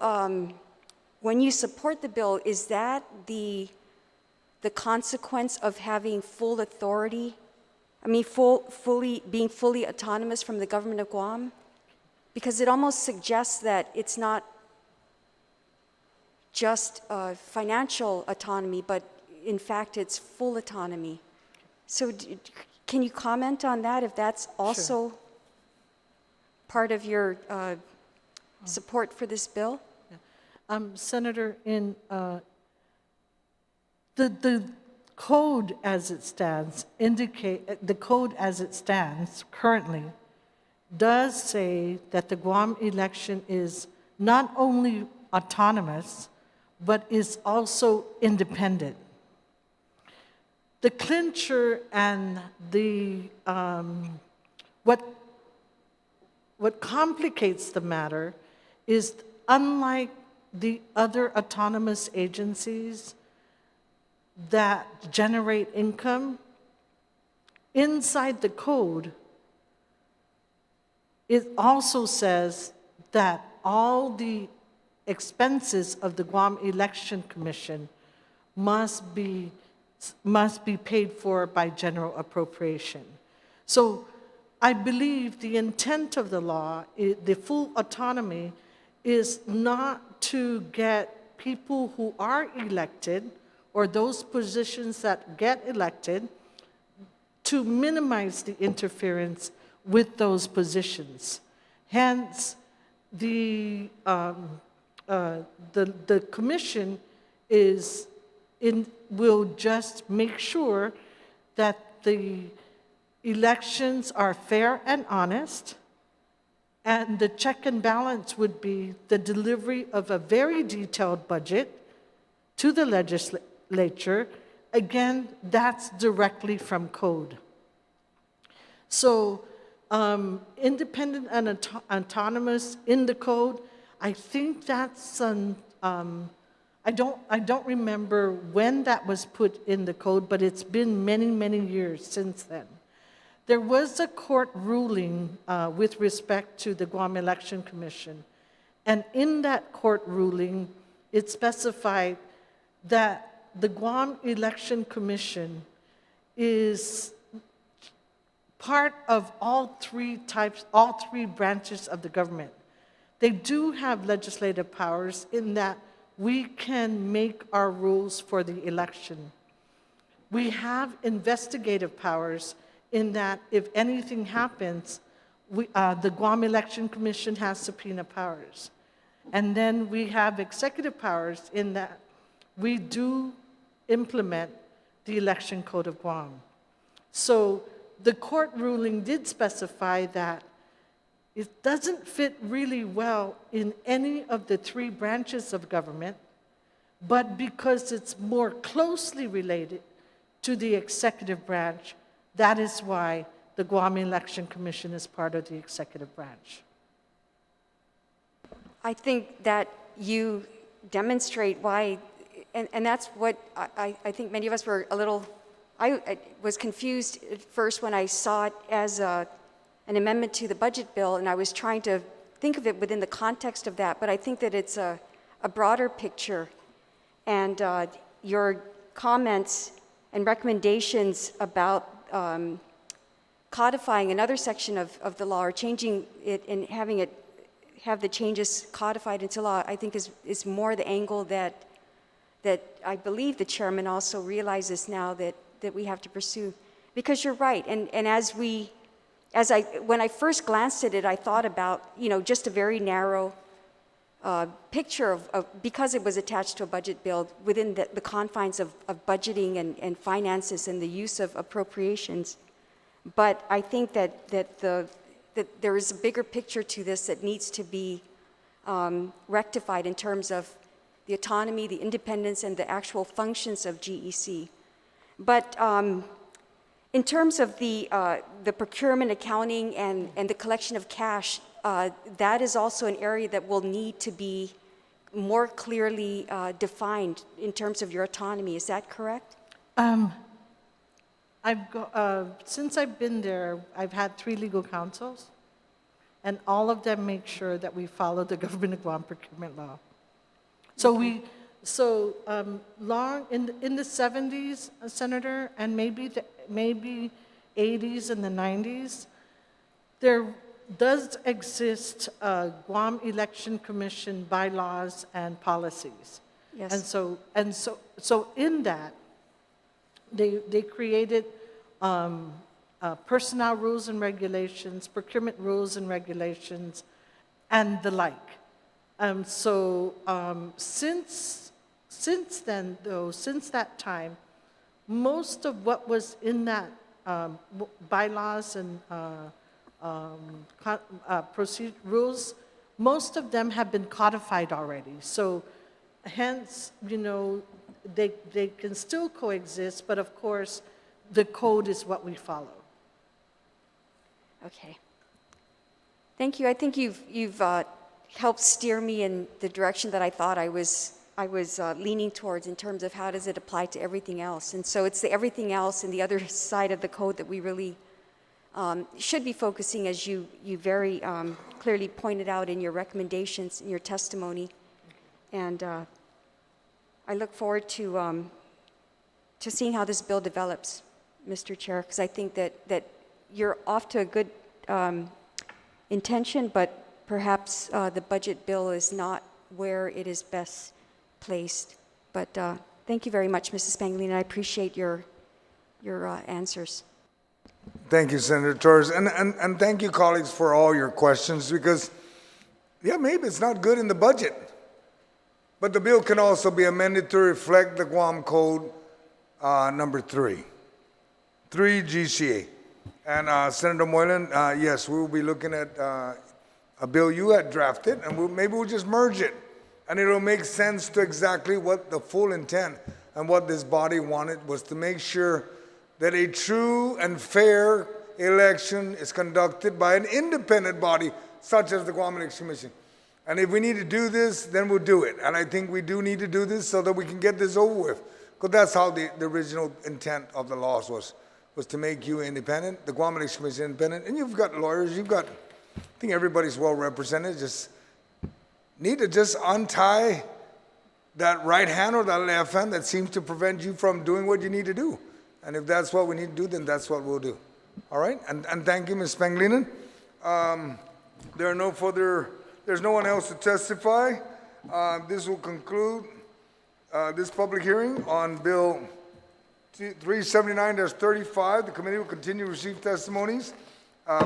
Speaker 4: when you support the bill, is that the consequence of having full authority? I mean, being fully autonomous from the government of Guam? Because it almost suggests that it's not just financial autonomy, but in fact, it's full autonomy. So can you comment on that, if that's also part of your support for this bill?
Speaker 2: Senator, in the code as it stands the code as it stands currently does say that the Guam election is not only autonomous, but is also independent. The clincher and the what complicates the matter is, unlike the other autonomous agencies that generate income, inside the code, it also says that all the expenses of the Guam Election Commission must be paid for by general appropriation. So I believe the intent of the law, the full autonomy, is not to get people who are elected or those positions that get elected to minimize the interference with those positions. Hence, the commission will just make sure that the elections are fair and honest, and the check and balance would be the delivery of a very detailed budget to the legislature. Again, that's directly from code. So independent and autonomous in the code, I think that's I don't remember when that was put in the code, but it's been many, many years since then. There was a court ruling with respect to the Guam Election Commission, and in that court ruling, it specified that the Guam Election Commission is part of all three branches of the government. They do have legislative powers in that we can make our rules for the election. We have investigative powers in that if anything happens, the Guam Election Commission has subpoena powers. And then we have executive powers in that we do implement the Election Code of Guam. So the court ruling did specify that it doesn't fit really well in any of the three branches of government, but because it's more closely related to the executive branch, that is why the Guam Election Commission is part of the executive branch.
Speaker 4: I think that you demonstrate why, and that's what I think many of us were a little, I was confused at first when I saw it as an amendment to the budget bill, and I was trying to think of it within the context of that, but I think that it's a broader picture. And your comments and recommendations about codifying another section of the law or changing it and having it have the changes codified into law, I think is more the angle that I believe the chairman also realizes now that we have to pursue. Because you're right, and when I first glanced at it, I thought about, just a very narrow picture of because it was attached to a budget bill within the confines of budgeting and finances and the use of appropriations. But I think that there is a bigger picture to this that needs to be rectified in terms of the autonomy, the independence, and the actual functions of GEC. But in terms of the procurement, accounting, and the collection of cash, that is also an area that will need to be more clearly defined in terms of your autonomy. Is that correct?
Speaker 2: Since I've been there, I've had 3 legal counsels, and all of them make sure that we follow the Government of Guam procurement law. So long in the 70s, Senator, and maybe 80s and the 90s, there does exist Guam Election Commission bylaws and policies.
Speaker 4: Yes.
Speaker 2: So in that, they created personnel rules and regulations, procurement rules and regulations, and the like. Since then, though, since that time, most of what was in that bylaws and rules, most of them have been codified already. So hence, they can still coexist, but of course, the code is what we follow.
Speaker 4: Okay. Thank you. I think you've helped steer me in the direction that I thought I was leaning towards in terms of how does it apply to everything else. And so it's the everything else and the other side of the code that we really should be focusing, as you very clearly pointed out in your recommendations, in your testimony. And I look forward to seeing how this bill develops, Mr. Chair, because I think that you're off to a good intention, but perhaps the budget bill is not where it is best placed. But thank you very much, Mrs. Pangilinan. I appreciate your answers.
Speaker 1: Thank you, Senator Torres. And thank you, colleagues, for all your questions, because, yeah, maybe it's not good in the budget, but the bill can also be amended to reflect the Guam Code number 3 GCA. And Senator Moylan, yes, we will be looking at a bill you had drafted, and maybe we'll just merge it, and it'll make sense to exactly what the full intent and what this body wanted was to make sure that a true and fair election is conducted by an independent body such as the Guam Election Commission. And if we need to do this, then we'll do it. And I think we do need to do this so that we can get this over with, because that's how the original intent of the laws was to make you independent, the Guam Election Commission independent. And you've got lawyers, I think everybody's well represented. Just need to just untie that right hand or that left hand that seems to prevent you from doing what you need to do. And if that's what we need to do, then that's what we'll do. All right? And thank you, Ms. Pangilinan. There's no one else to testify. This will conclude this public hearing on Bill 379-35. The committee will continue to receive testimonies.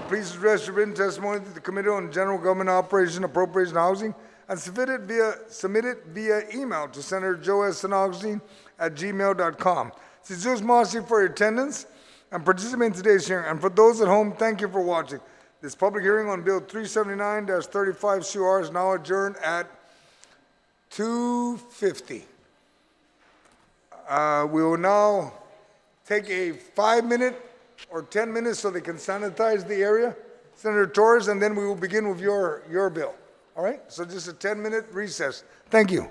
Speaker 1: Please address your written testimony to the Committee on General Government Operation, Appropriation, and Housing, and submit it via email to Senator Joe S. Agustin at gmail.com. Since Marcy for your attendance and participating in today's hearing. And for those at home, thank you for watching. This public hearing on Bill 379-35 CR is now adjourned at 2:50. We will now take a 5-minute or 10 minutes so they can sanitize the area, Senator Torres, and then we will begin with your bill. All right? So just a 10-minute recess. Thank you.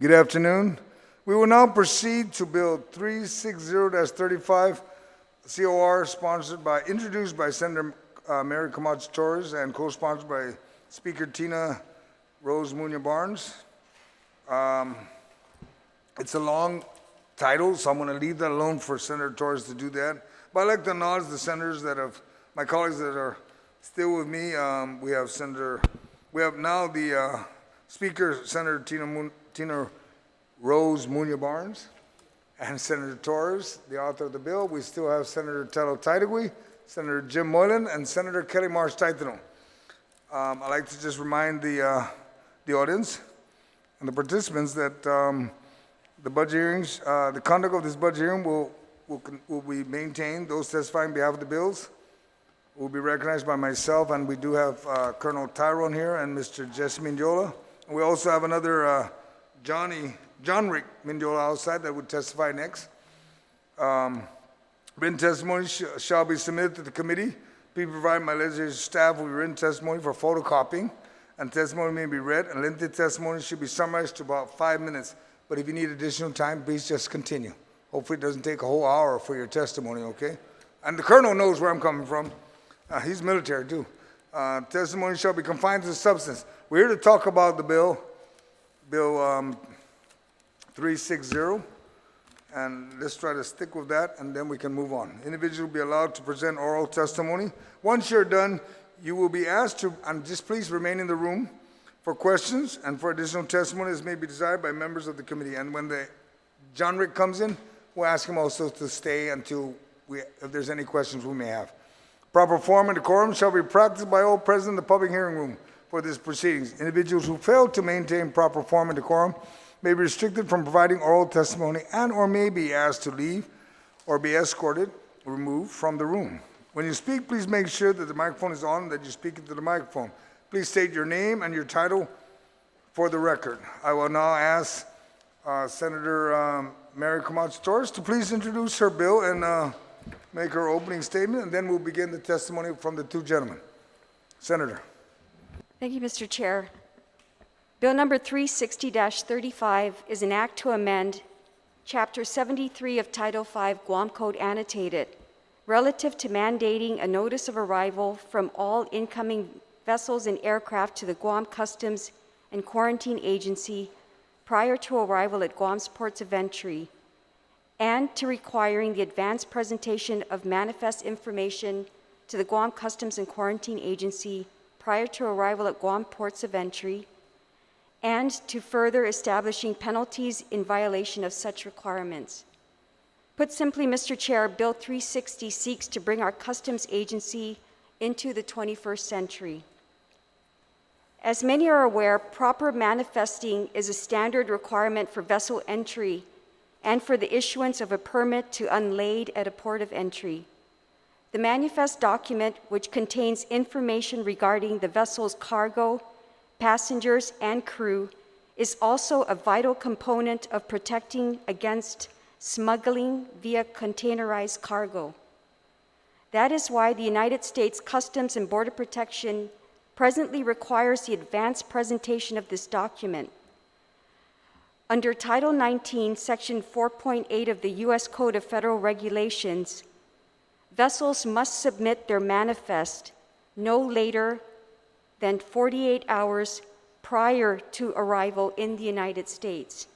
Speaker 1: Good afternoon. We will now proceed to Bill 360-35, COR, introduced by Senator Mary Camacho Torres and co-sponsored by Speaker Tina Rose Munoz Barnes. It's a long title, so I'm going to leave that alone for Senator Torres to do that. But I'd like to acknowledge the senators my colleagues that are still with me. We have now the Speaker, Senator Tina Rose Munoz Barnes, and Senator Torres, the author of the bill. We still have Senator Tello Taitagui, Senator Jim Moylan, and Senator Kelly Marsh Taitano. I'd like to just remind the audience and the participants that the budget hearings, the conduct of this budget hearing will be maintained. Those testifying on behalf of the bills will be recognized by myself, and we do have Colonel Tyrone here and Mr. Jesse Mindiola. And we also have another John Rick Mindiola outside that would testify next. Written testimony shall be submitted to the committee. Please provide my legislative staff with written testimony for photocopying, and testimony may be read, and limited testimony should be summarized to about 5 minutes. But if you need additional time, please just continue. Hopefully it doesn't take a whole hour for your testimony, okay? And the colonel knows where I'm coming from. He's military too. Testimony shall be confined to the substance. We're here to talk about the Bill 360, and let's try to stick with that, and then we can move on. Individuals will be allowed to present oral testimony. Once you're done, you will be asked to, and just please remain in the room for questions and for additional testimony as may be desired by members of the committee. And when John Rick comes in, we'll ask him also to stay until if there's any questions we may have. Proper form and decorum shall be practiced by all present in the public hearing room for these proceedings. Individuals who fail to maintain proper form and decorum may be restricted from providing oral testimony and or may be asked to leave or be escorted or removed from the room. When you speak, please make sure that the microphone is on and that you speak into the microphone. Please state your name and your title for the record. I will now ask Senator Mary Camacho Torres to please introduce her bill and make her opening statement, and then we'll begin the testimony from the two gentlemen. Senator.
Speaker 4: Thank you, Mr. Chair. Bill number 360-35 is an act to amend Chapter 73 of Title V Guam Code Annotated, relative to mandating a notice of arrival from all incoming vessels and aircraft to the Guam Customs and Quarantine Agency prior to arrival at Guam's ports of entry, and to requiring the advanced presentation of manifest information to the Guam Customs and Quarantine Agency prior to arrival at Guam ports of entry, and to further establishing penalties in violation of such requirements. Put simply, Mr. Chair, Bill 360 seeks to bring our customs agency into the 21st century. As many are aware, proper manifesting is a standard requirement for vessel entry and for the issuance of a permit to unlade at a port of entry. The manifest document, which contains information regarding the vessel's cargo, passengers, and crew, is also a vital component of protecting against smuggling via containerized cargo. That is why the United States Customs and Border Protection presently requires the advanced presentation of this document. Under Title 19, Section 4.8 of the U.S. Code of Federal Regulations, vessels must submit their manifest no later than 48 hours prior to arrival in the United States.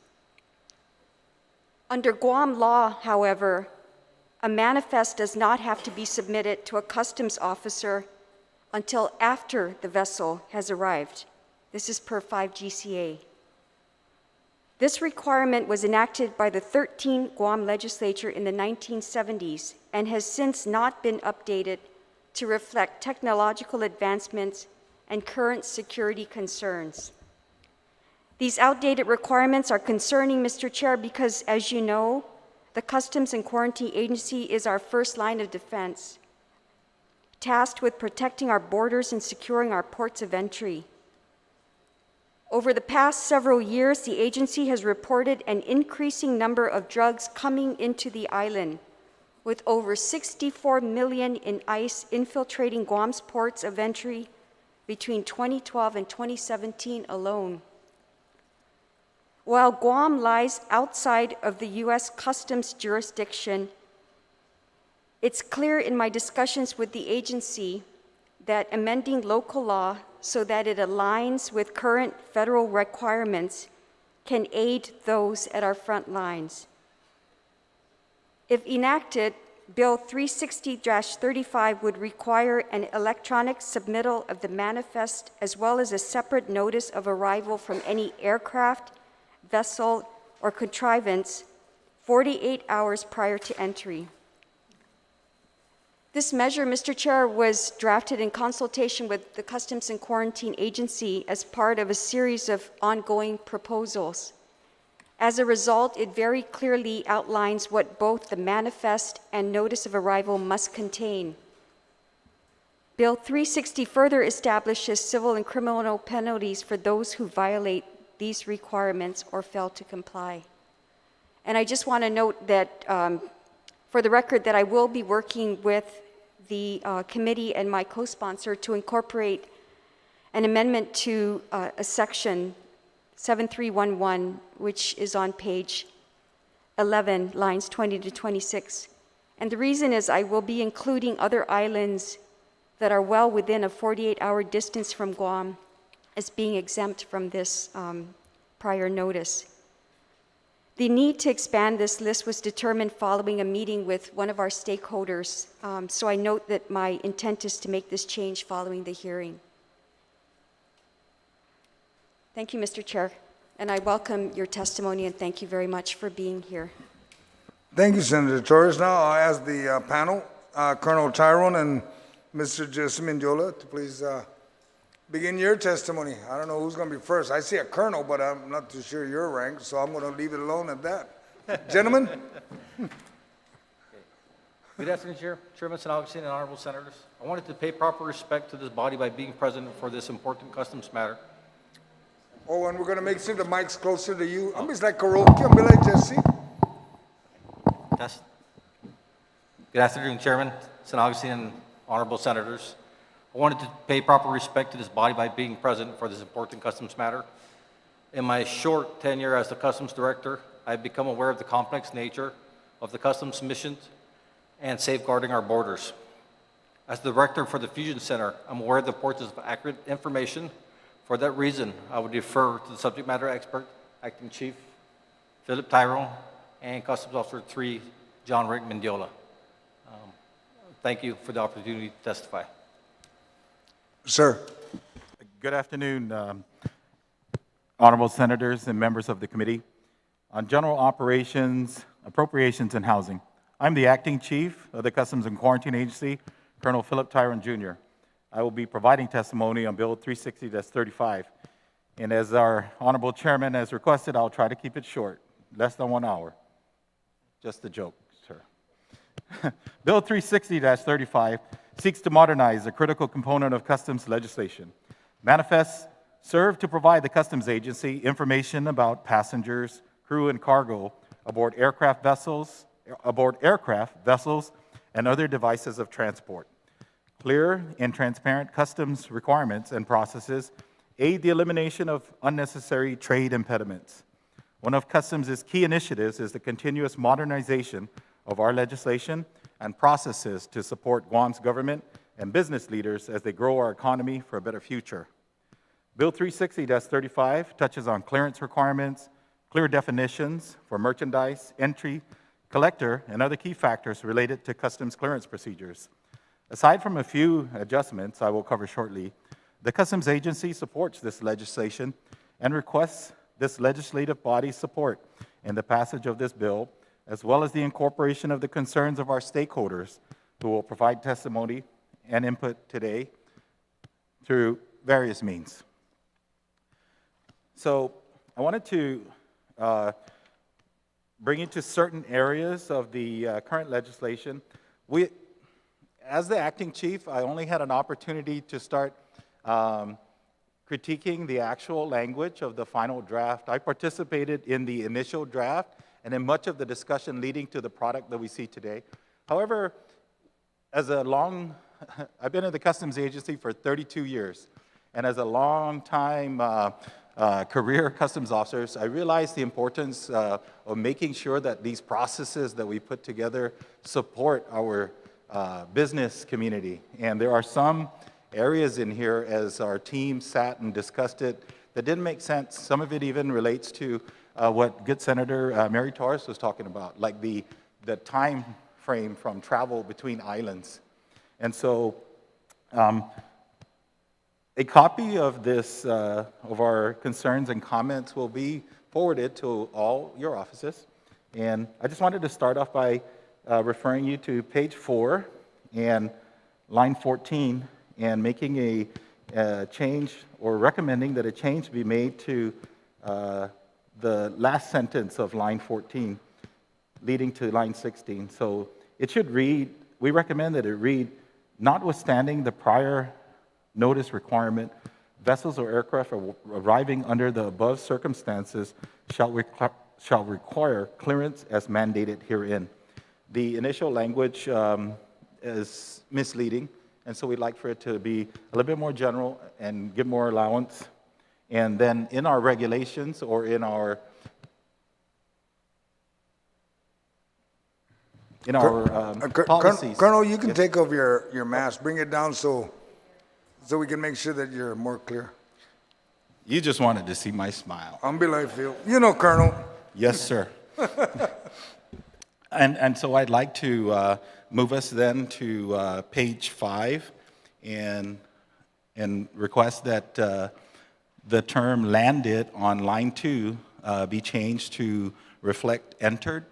Speaker 4: Under Guam law, however, a manifest does not have to be submitted to a customs officer until after the vessel has arrived. This is per 5 GCA. This requirement was enacted by the 13th Guam legislature in the 1970s and has since not been updated to reflect technological advancements and current security concerns. These outdated requirements are concerning, Mr. Chair, because, as you know, the Customs and Quarantine Agency is our first line of defense, tasked with protecting our borders and securing our ports of entry. Over the past several years, the agency has reported an increasing number of drugs coming into the island, with over 64 million in ice infiltrating Guam's ports of entry between 2012 and 2017 alone. while Guam lies outside of the U.S. Customs jurisdiction, it's clear in my discussions with the agency that amending local law so that it aligns with current federal requirements can aid those at our front lines. If enacted, Bill 360-35 would require an electronic submittal of the manifest as well as a separate notice of arrival from any aircraft, vessel, or contrivance 48 hours prior to entry. This measure, Mr. Chair, was drafted in consultation with the Customs and Quarantine Agency as part of a series of ongoing proposals. As a result, it very clearly outlines what both the manifest and notice of arrival must contain. Bill 360 further establishes civil and criminal penalties for those who violate these requirements or fail to comply. And I just want to note that, for the record, that I will be working with the committee and my co-sponsor to incorporate an amendment to a section 7311, which is on page 11, lines 20 to 26. And the reason is I will be including other islands that are well within a 48-hour distance from Guam as being exempt from this prior notice. The need to expand this list was determined following a meeting with one of our stakeholders, so I note that my intent is to make this change following the hearing. Thank you, Mr. Chair, and I welcome your testimony and thank you very much for being here.
Speaker 1: Thank you, Senator Torres. Now I'll ask the panel, Colonel Tyrone and Mr. Jesse Mendiola, to please begin your testimony. I don't know who's going to be first. I see a colonel, but I'm not too sure your rank, so I'm going to leave it alone at that. Gentlemen?
Speaker 8: Good afternoon, Chairman San Agustin and honorable senators. I wanted to pay proper respect to this body by being present for this important customs matter.
Speaker 1: Oh, and we're going to make sure the mic's closer to you. I'm just like karaoke. I'm like Jesse.
Speaker 8: Yes. Good afternoon, Chairman San Agustin and honorable senators. I wanted to pay proper respect to this body by being present for this important customs matter. In my short tenure as the Customs Director, I've become aware of the complex nature of the Customs missions and safeguarding our borders. As the Director for the Fusion Center, I'm aware of the importance of accurate information. For that reason, I would defer to the subject matter expert, Acting Chief Philip Tyrone, and Customs Officer 3, John Rick Mendiola. Thank you for the opportunity to testify.
Speaker 1: Sir.
Speaker 9: Good afternoon, honorable senators and members of the committee on general operations, appropriations, and housing. I'm the acting chief of the Customs and Quarantine Agency, Colonel Philip Tyrone Jr. I will be providing testimony on Bill 360-35. And as our honorable chairman has requested, I'll try to keep it short, less than 1 hour. Just a joke, sir. Bill 360-35 seeks to modernize a critical component of customs legislation. Manifests serve to provide the customs agency information about passengers, crew, and cargo aboard aircraft vessels, and other devices of transport. Clear and transparent customs requirements and processes aid the elimination of unnecessary trade impediments. One of Customs' key initiatives is the continuous modernization of our legislation and processes to support Guam's government and business leaders as they grow our economy for a better future. Bill 360-35 touches on clearance requirements, clear definitions for merchandise, entry, collector, and other key factors related to customs clearance procedures. Aside from a few adjustments I will cover shortly, the Customs Agency supports this legislation and requests this legislative body's support in the passage of this bill, as well as the incorporation of the concerns of our stakeholders who will provide testimony and input today through various means. So I wanted to bring you to certain areas of the current legislation. As the acting chief, I only had an opportunity to start critiquing the actual language of the final draft. I participated in the initial draft and in much of the discussion leading to the product that we see today. However, I've been in the Customs Agency for 32 years, and as a long-time career customs officers, I realize the importance of making sure that these processes that we put together support our business community. And there are some areas in here, as our team sat and discussed it, that didn't make sense. Some of it even relates to what good Senator Mary Torres was talking about, like the time frame from travel between islands. And so a copy of this, of our concerns and comments will be forwarded to all your offices. And I just wanted to start off by referring you to page 4 and line 14 and making a change or recommending that a change be made to the last sentence of line 14 leading to line 16. So it should read, we recommend that it read, notwithstanding the prior notice requirement, vessels or aircraft arriving under the above circumstances shall require clearance as mandated herein. The initial language is misleading, and so we'd like for it to be a little bit more general and give more allowance. And then in our regulations or in our policies.
Speaker 1: Colonel, you can take off your mask, bring it down so we can make sure that you're more clear.
Speaker 9: You just wanted to see my smile.
Speaker 1: Unbelievable. Feel. You know, Colonel.
Speaker 9: Yes, sir. And so I'd like to move us then to page 5 and request that the term landed on line 2 be changed to reflect entered.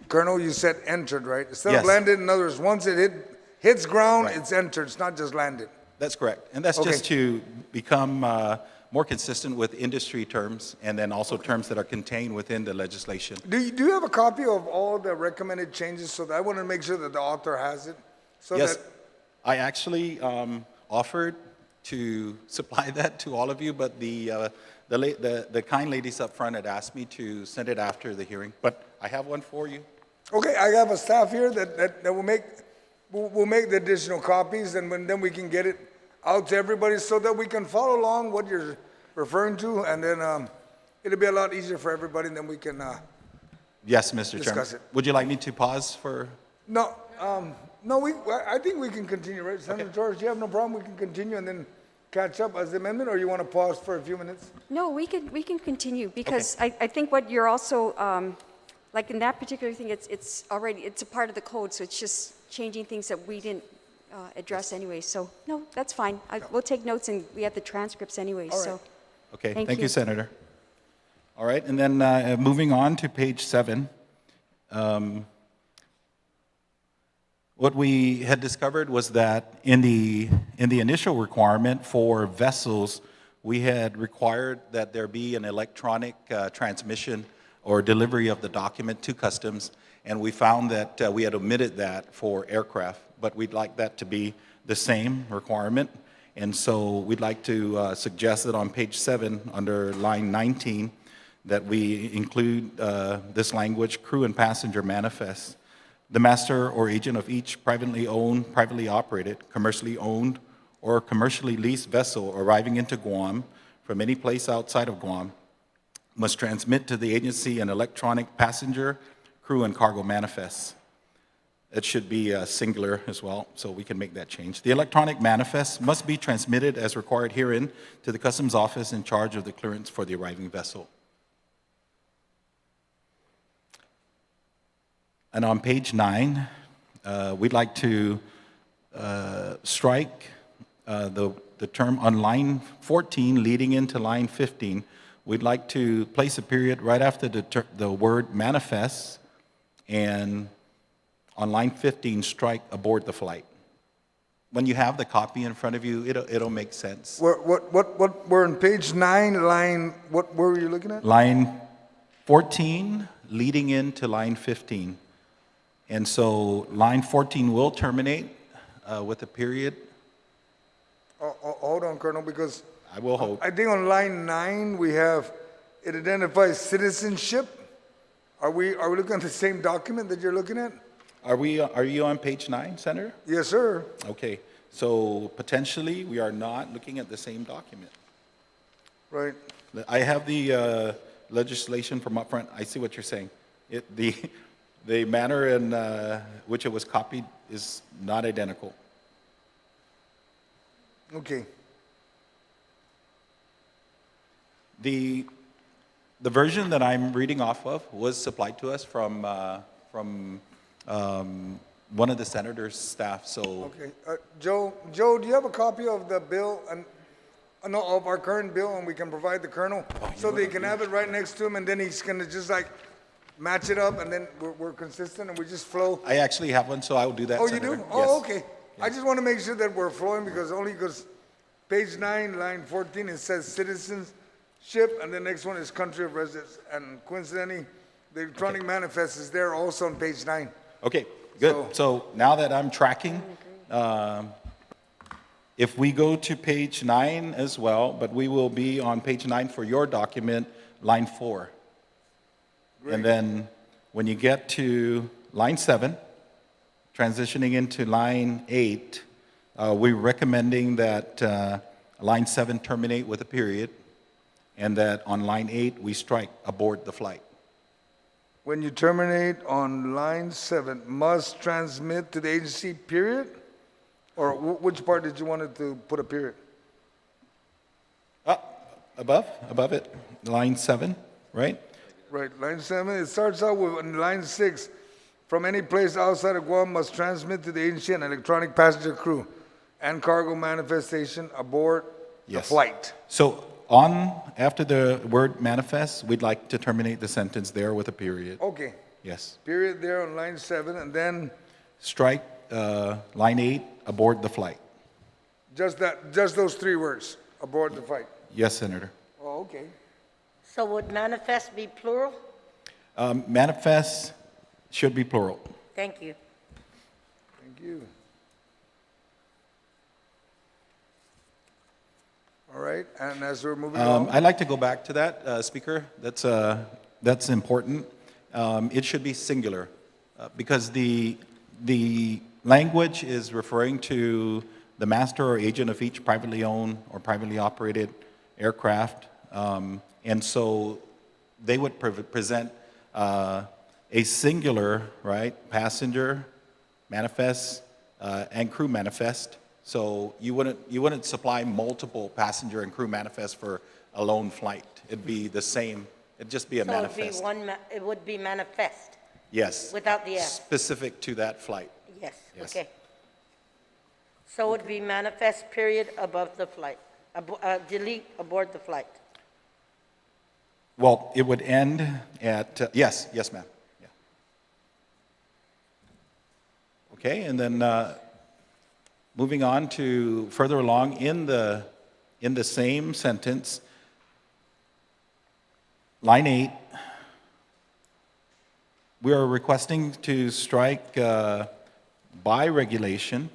Speaker 1: Colonel, you said entered, right? Instead
Speaker 9: Yes.
Speaker 1: of landed, in other words, once it hits ground,
Speaker 9: Right.
Speaker 1: it's entered. It's not just landed.
Speaker 9: That's correct. And that's
Speaker 1: Okay.
Speaker 9: just to become more consistent with industry terms and then also terms that are contained within the legislation.
Speaker 1: Do you have a copy of all the recommended changes? So that I want to make sure that the author has it. So
Speaker 9: Yes,
Speaker 1: that,
Speaker 9: I actually offered to supply that to all of you, but the kind ladies up front had asked me to send it after the hearing. But I have one for you.
Speaker 1: okay, I have a staff here that will make the additional copies, and then we can get it out to everybody so that we can follow along what you're referring to, and then it'll be a lot easier for everybody, and then we can.
Speaker 9: Yes, Mr. Chairman.
Speaker 1: Discuss it.
Speaker 9: Would you like me to pause for?
Speaker 1: No, I think we can continue, right? Senator Torres, you have no problem, we can continue and then catch up as the amendment, or you want to pause for a few minutes?
Speaker 4: No, we can continue, because I think what you're also, like in that particular thing, it's already, it's a part of the code, so it's just changing things that we didn't address anyway. So, no, that's fine. We'll take notes, and we have the transcripts anyway,
Speaker 1: All right.
Speaker 4: so.
Speaker 9: Okay,
Speaker 4: Thank
Speaker 9: thank you,
Speaker 4: you.
Speaker 9: Senator. All right, and then moving on to page 7. What we had discovered was that in the initial requirement for vessels, we had required that there be an electronic transmission or delivery of the document to customs, and we found that we had omitted that for aircraft, but we'd like that to be the same requirement. And so we'd like to suggest that on page 7, under line 19, that we include this language, crew and passenger manifest. The master or agent of each privately owned, privately operated, commercially owned, or commercially leased vessel arriving into Guam from any place outside of Guam must transmit to the agency an electronic passenger, crew, and cargo manifest. It should be singular as well, so we can make that change. The electronic manifest must be transmitted as required herein to the customs office in charge of the clearance for the arriving vessel. And on page 9, we'd like to strike the term on line 14 leading into line 15. We'd like to place a period right after the word manifest, and on line 15, strike aboard the flight. When you have the copy in front of you, it'll make sense.
Speaker 1: We're on page 9, line, where were you looking at?
Speaker 9: Line 14 leading into line 15. And so line 14 will terminate with a period.
Speaker 1: Hold on, Colonel, because
Speaker 9: I will hope.
Speaker 1: I think on line 9, it identifies citizenship, Are we looking at the same document that you're looking at?
Speaker 9: Are you on page 9, Senator?
Speaker 1: Yes, sir.
Speaker 9: Okay, so potentially, we are not looking at the same document.
Speaker 1: Right.
Speaker 9: I have the legislation from up front. I see what you're saying. The manner in which it was copied is not identical.
Speaker 1: Okay.
Speaker 9: The version that I'm reading off of was supplied to us from one of the senator's staff, so
Speaker 1: Okay. Joe, do you have a copy of the bill and, no, of our current bill, and we can provide the colonel? So they can have it right next to him, and then he's gonna just like match it up, and then we're consistent, and we just flow.
Speaker 9: I actually have one, so I will do that,
Speaker 1: Oh, you
Speaker 9: Senator.
Speaker 1: do?
Speaker 9: Yes.
Speaker 1: Oh, okay. I just want to make sure that we're flowing because page 9, line 14, it says citizenship, and the next one is country of residence. And coincidentally, the electronic manifest is there also on page 9.
Speaker 9: Okay, good. So now that I'm tracking, if we go to page 9 as well, but we will be on page 9 for your document, line 4. And then when you get to line 7, transitioning into line 8, we're recommending that line 7 terminate with a period, and that on line 8, we strike abort the flight.
Speaker 1: When you terminate on line 7, must transmit to the agency, period? Or which part did you want it to put a period?
Speaker 9: Above it, line 7, right?
Speaker 1: Right, line 7, it starts out with on line 6, from any place outside of Guam must transmit to the agency an electronic passenger crew and cargo manifestation aboard the
Speaker 9: Yes.
Speaker 1: flight.
Speaker 9: So after the word manifest, we'd like to terminate the sentence there with a period.
Speaker 1: Okay,
Speaker 9: Yes.
Speaker 1: period there on line 7, and then
Speaker 9: Strike line 8, aboard the flight.
Speaker 1: just those 3 words, aboard the flight.
Speaker 9: Yes, Senator.
Speaker 1: Oh, okay.
Speaker 10: So would manifest be plural?
Speaker 9: Manifest should be plural.
Speaker 10: Thank you.
Speaker 1: Thank you. All right, and as we're moving on,
Speaker 9: I'd like to go back to that, Speaker. That's important. It should be singular because the language is referring to the master or agent of each privately owned or privately operated aircraft. And so they would present a singular, right, passenger manifest and crew manifest. So you wouldn't supply multiple passenger and crew manifest for a lone flight. It'd be the same. It'd just be a
Speaker 10: So
Speaker 9: manifest.
Speaker 10: it would be manifest
Speaker 9: Yes.
Speaker 10: without the F?
Speaker 9: Specific to that flight.
Speaker 10: Yes,
Speaker 9: Yes.
Speaker 10: okay. So it would be manifest period above the flight, delete aboard the flight.
Speaker 9: Well, it would end at, yes, ma'am. Yeah. Okay, and then moving on to further along in the same sentence, line 8, we are requesting to strike by regulation.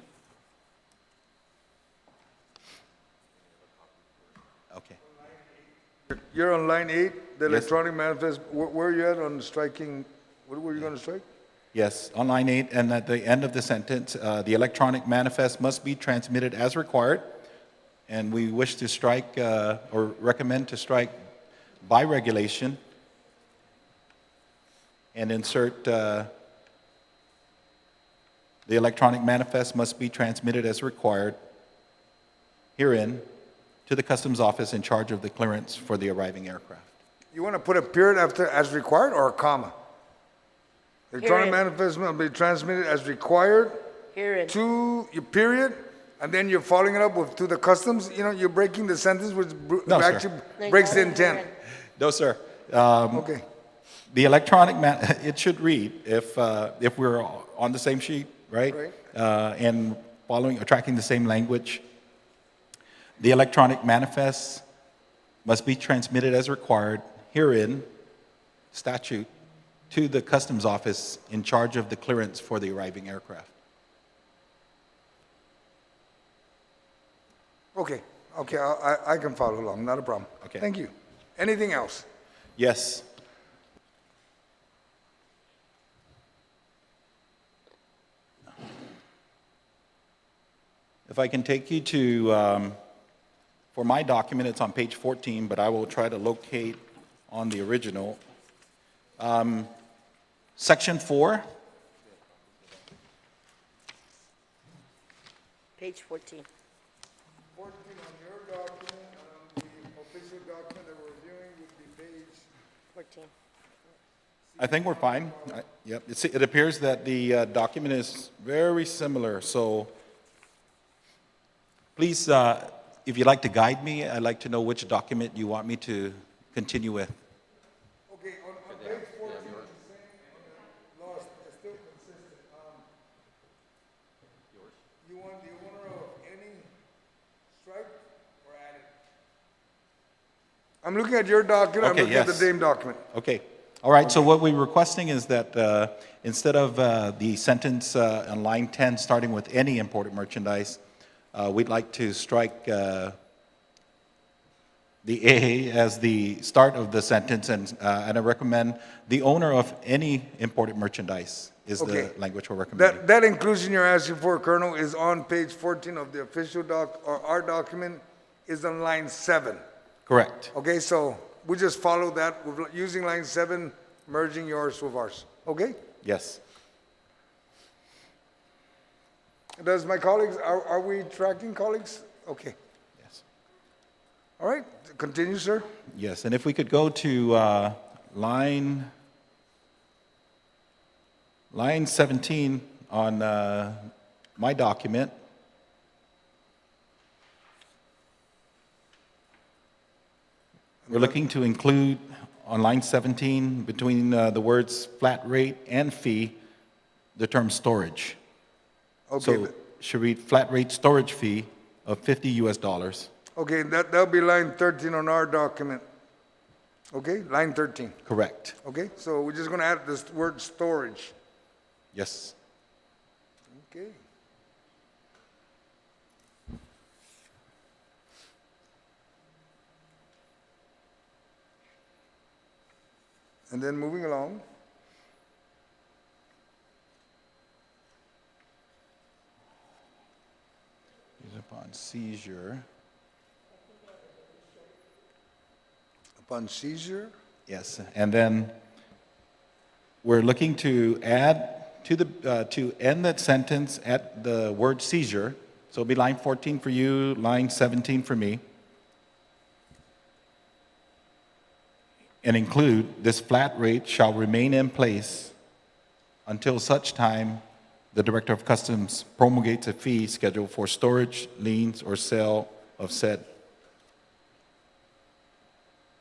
Speaker 9: Okay.
Speaker 1: you're on line 8, the
Speaker 9: Yes.
Speaker 1: electronic manifest, where are you at on striking, what were you going to strike?
Speaker 9: Yes, on line 8, and at the end of the sentence, the electronic manifest must be transmitted as required, and we wish to strike, or recommend to strike by regulation, and insert, the electronic manifest must be transmitted as required herein to the Customs Office in charge of the clearance for the arriving aircraft.
Speaker 1: You want to put a period after as required or a comma? Electronic
Speaker 10: Period.
Speaker 1: manifest must be transmitted as required
Speaker 10: Period.
Speaker 1: to your period, and then you're following it up with to the customs, you're breaking the sentence, which
Speaker 9: No, sir.
Speaker 1: actually breaks the intent.
Speaker 9: No, sir.
Speaker 1: Okay,
Speaker 9: The electronic, it should read, if we're on the same sheet, right?
Speaker 1: Right.
Speaker 9: And following, or tracking the same language, the electronic manifest must be transmitted as required herein, statute, to the Customs Office in charge of the clearance for the arriving aircraft.
Speaker 1: okay, I can follow along, not a problem.
Speaker 9: Okay.
Speaker 1: Thank you. Anything else?
Speaker 9: Yes. If I can take you to, for my document, it's on page 14, but I will try to locate on the original. Section 4,
Speaker 10: Page 14.
Speaker 1: 14 on your document, and on the official document that we're reviewing would be page
Speaker 10: 14.
Speaker 9: I think we're fine. Yep, it appears that the document is very similar, so please, if you'd like to guide me, I'd like to know which document you want me to continue with.
Speaker 1: Okay, on page 14, it's the same, lost, it's still consistent. You want the owner of any strike or added? I'm looking at your document, I'm
Speaker 9: Okay,
Speaker 1: looking at the
Speaker 9: yes.
Speaker 1: Dame document.
Speaker 9: Okay, all right, so what we're requesting is that instead of the sentence on line 10, starting with any imported merchandise, we'd like to strike the A as the start of the sentence, and I recommend the owner of any imported merchandise is
Speaker 1: Okay.
Speaker 9: the language we're recommending.
Speaker 1: That inclusion you're asking for, Colonel, is on page 14 of the official or our document, is on line 7.
Speaker 9: Correct.
Speaker 1: Okay, so we just follow that, with using line 7, merging yours with ours, okay?
Speaker 9: Yes.
Speaker 1: Does my colleagues, are we tracking colleagues? Okay,
Speaker 9: Yes.
Speaker 1: all right, continue, sir.
Speaker 9: Yes, and if we could go to line 17 on my document. We're looking to include on line 17, between the words flat rate and fee, the term storage.
Speaker 1: Okay,
Speaker 9: So should read flat rate storage fee of $50 US.
Speaker 1: okay, that'll be line 13 on our document. Okay, line 13,
Speaker 9: Correct.
Speaker 1: okay? So we're just gonna add this word storage,
Speaker 9: Yes.
Speaker 1: okay? And then moving along,
Speaker 9: Is upon seizure.
Speaker 1: upon seizure,
Speaker 9: Yes, and then we're looking to add to the, to end that sentence at the word seizure. So it'll be line 14 for you, line 17 for me. And include, this flat rate shall remain in place until such time the Director of Customs promulgates a fee schedule for storage, liens, or sale of said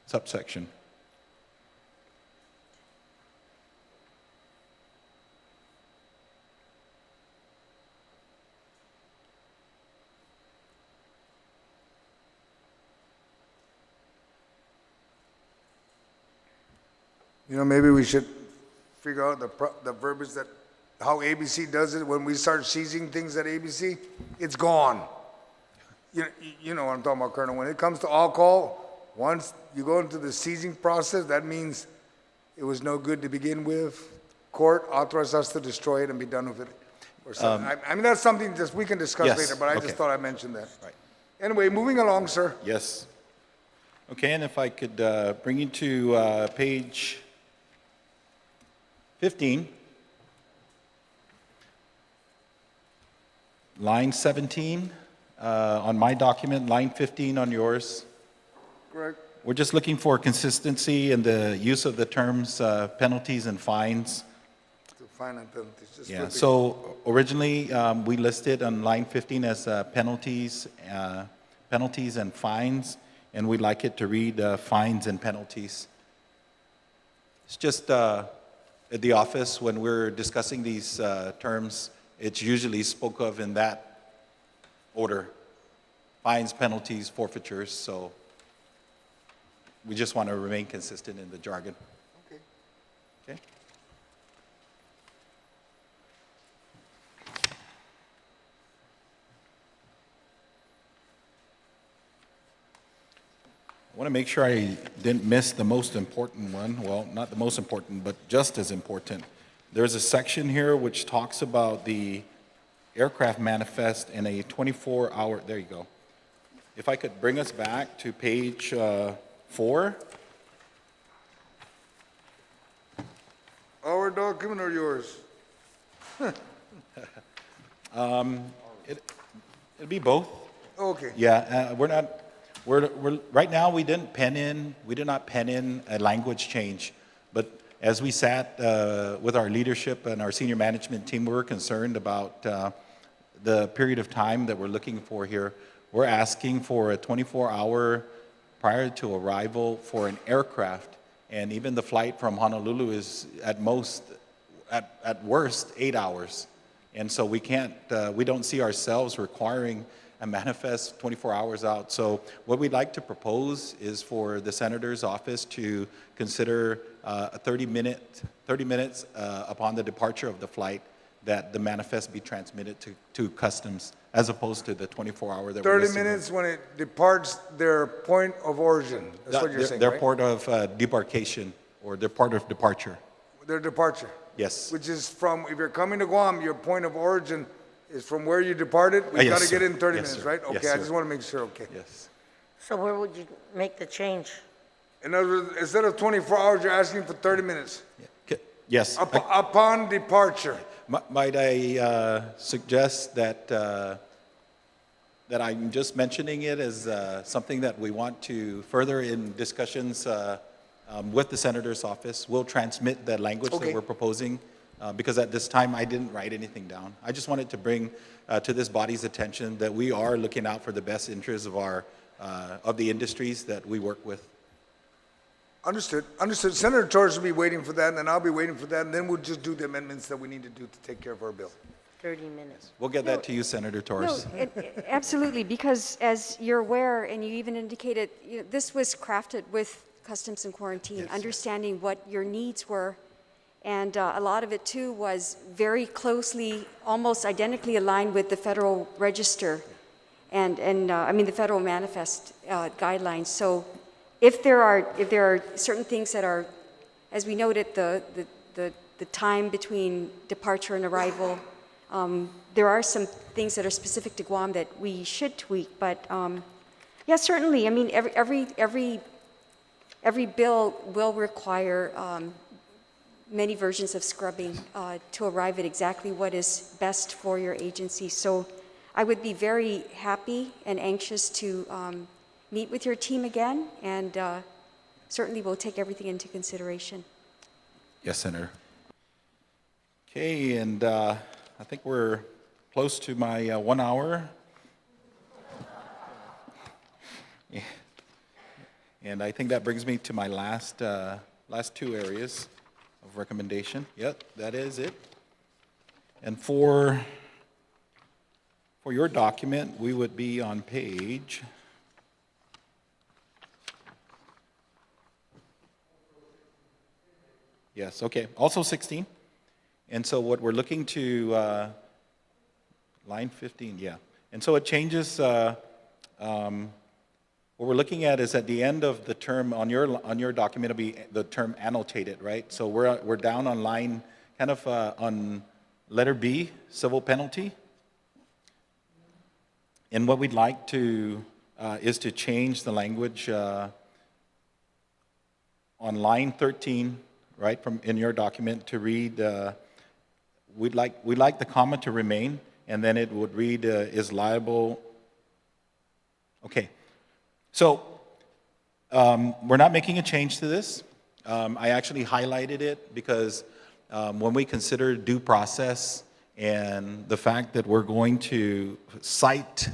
Speaker 9: subsection.
Speaker 1: you know, maybe we should figure out the verbiage that, how ABC does it, when we start seizing things at ABC, it's gone. You know what I'm talking about, Colonel, when it comes to alcohol, once you go into the seizing process, that means it was no good to begin with. Court authorized us to destroy it and be done with it. Or something. I mean, that's something just we can discuss
Speaker 9: Yes,
Speaker 1: later, but I
Speaker 9: okay.
Speaker 1: just thought I'd mention that.
Speaker 9: Right.
Speaker 1: Anyway, moving along, sir.
Speaker 9: Yes. Okay, and if I could bring you to page 15, line 17 on my document, line 15 on yours.
Speaker 1: Correct.
Speaker 9: We're just looking for consistency in the use of the terms penalties and fines.
Speaker 1: To fine and penalties, just
Speaker 9: Yeah,
Speaker 1: flip it.
Speaker 9: so originally, we listed on line 15 as penalties and fines, and we'd like it to read fines and penalties. It's just at the office, when we're discussing these terms, it's usually spoke of in that order: fines, penalties, forfeitures, so we just want to remain consistent in the jargon.
Speaker 1: Okay.
Speaker 9: Okay? I want to make sure I didn't miss the most important one. Well, not the most important, but just as important. There's a section here which talks about the aircraft manifest in a 24-hour, there you go. If I could bring us back to page 4.
Speaker 1: Our document or yours?
Speaker 9: It'd be both.
Speaker 1: Okay.
Speaker 9: Yeah, we're right now we did not pen in a language change, but as we sat with our leadership and our senior management team, we were concerned about the period of time that we're looking for here. We're asking for a 24-hour prior to arrival for an aircraft, and even the flight from Honolulu is at worst 8 hours. And so we don't see ourselves requiring a manifest 24 hours out. So what we'd like to propose is for the senator's office to consider a 30 minutes upon the departure of the flight that the manifest be transmitted to customs as opposed to the 24-hour that we're
Speaker 1: 30
Speaker 9: listing.
Speaker 1: minutes when it departs their point of origin. That's what you're saying,
Speaker 9: Their
Speaker 1: right?
Speaker 9: port of debarkation or their port of departure.
Speaker 1: Their departure.
Speaker 9: Yes.
Speaker 1: Which is from, if you're coming to Guam, your point of origin is from where you departed. We
Speaker 9: Yes,
Speaker 1: got to get
Speaker 9: sir.
Speaker 1: in 30
Speaker 9: Yes,
Speaker 1: minutes,
Speaker 9: sir.
Speaker 1: right?
Speaker 9: Yes,
Speaker 1: Okay, I
Speaker 9: sir.
Speaker 1: just want to make sure, okay.
Speaker 9: Yes.
Speaker 10: So where would you make the change?
Speaker 1: In other words, instead of 24 hours, you're asking for 30 minutes
Speaker 9: Yes.
Speaker 1: upon departure.
Speaker 9: Might I suggest that that I'm just mentioning it as something that we want to further in discussions with the senator's office. We'll transmit the language that
Speaker 1: Okay.
Speaker 9: we're proposing because at this time I didn't write anything down. I just wanted to bring to this body's attention that we are looking out for the best interests of our of the industries that we work with.
Speaker 1: Understood. Understood. Senator Torres will be waiting for that, and I'll be waiting for that, and then we'll just do the amendments that we need to do to take care of our bill.
Speaker 10: 30 minutes.
Speaker 9: We'll get that to you, Senator Torres.
Speaker 4: No, absolutely, because as you're aware, and you even indicated, this was crafted with Customs and Quarantine, understanding what your needs were. And a lot of it, too, was very closely, almost identically aligned with the Federal Register and the Federal Manifest guidelines. So if there are certain things that are, as we noted, the time between departure and arrival, there are some things that are specific to Guam that we should tweak. But yeah, certainly. I mean, every bill will require many versions of scrubbing to arrive at exactly what is best for your agency. So I would be very happy and anxious to meet with your team again, and certainly we'll take everything into consideration.
Speaker 9: Yes, Senator. Okay, and I think we're close to my 1 hour. Yeah. And I think that brings me to my last two areas of recommendation. Yep, that is it. And for your document, we would be on page. Yes, okay, also 16. And so what we're looking to, line 15, yeah. And so it changes, what we're looking at is at the end of the term, on your document, it'll be the term annotated, right? So we're down on line, kind of on letter B, civil penalty. And what we'd like to, is to change the language on line 13, right, from in your document to read, we'd like the comma to remain, and then it would read is liable. Okay, so we're not making a change to this. I actually highlighted it because when we consider due process and the fact that we're going to cite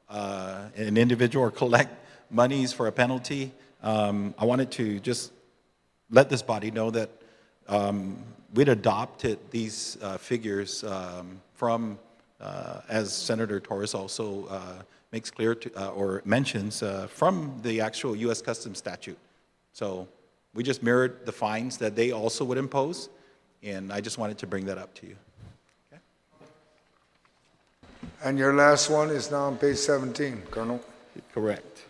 Speaker 9: an individual or collect monies for a penalty, I wanted to just let this body know that we'd adopted these figures from, as Senator Torres also makes clear to, or mentions, from the actual U.S. Customs statute. So we just mirrored the fines that they also would impose, and I just wanted to bring that up to you. Okay.
Speaker 1: And your last one is now on page 17, Colonel.
Speaker 9: Correct.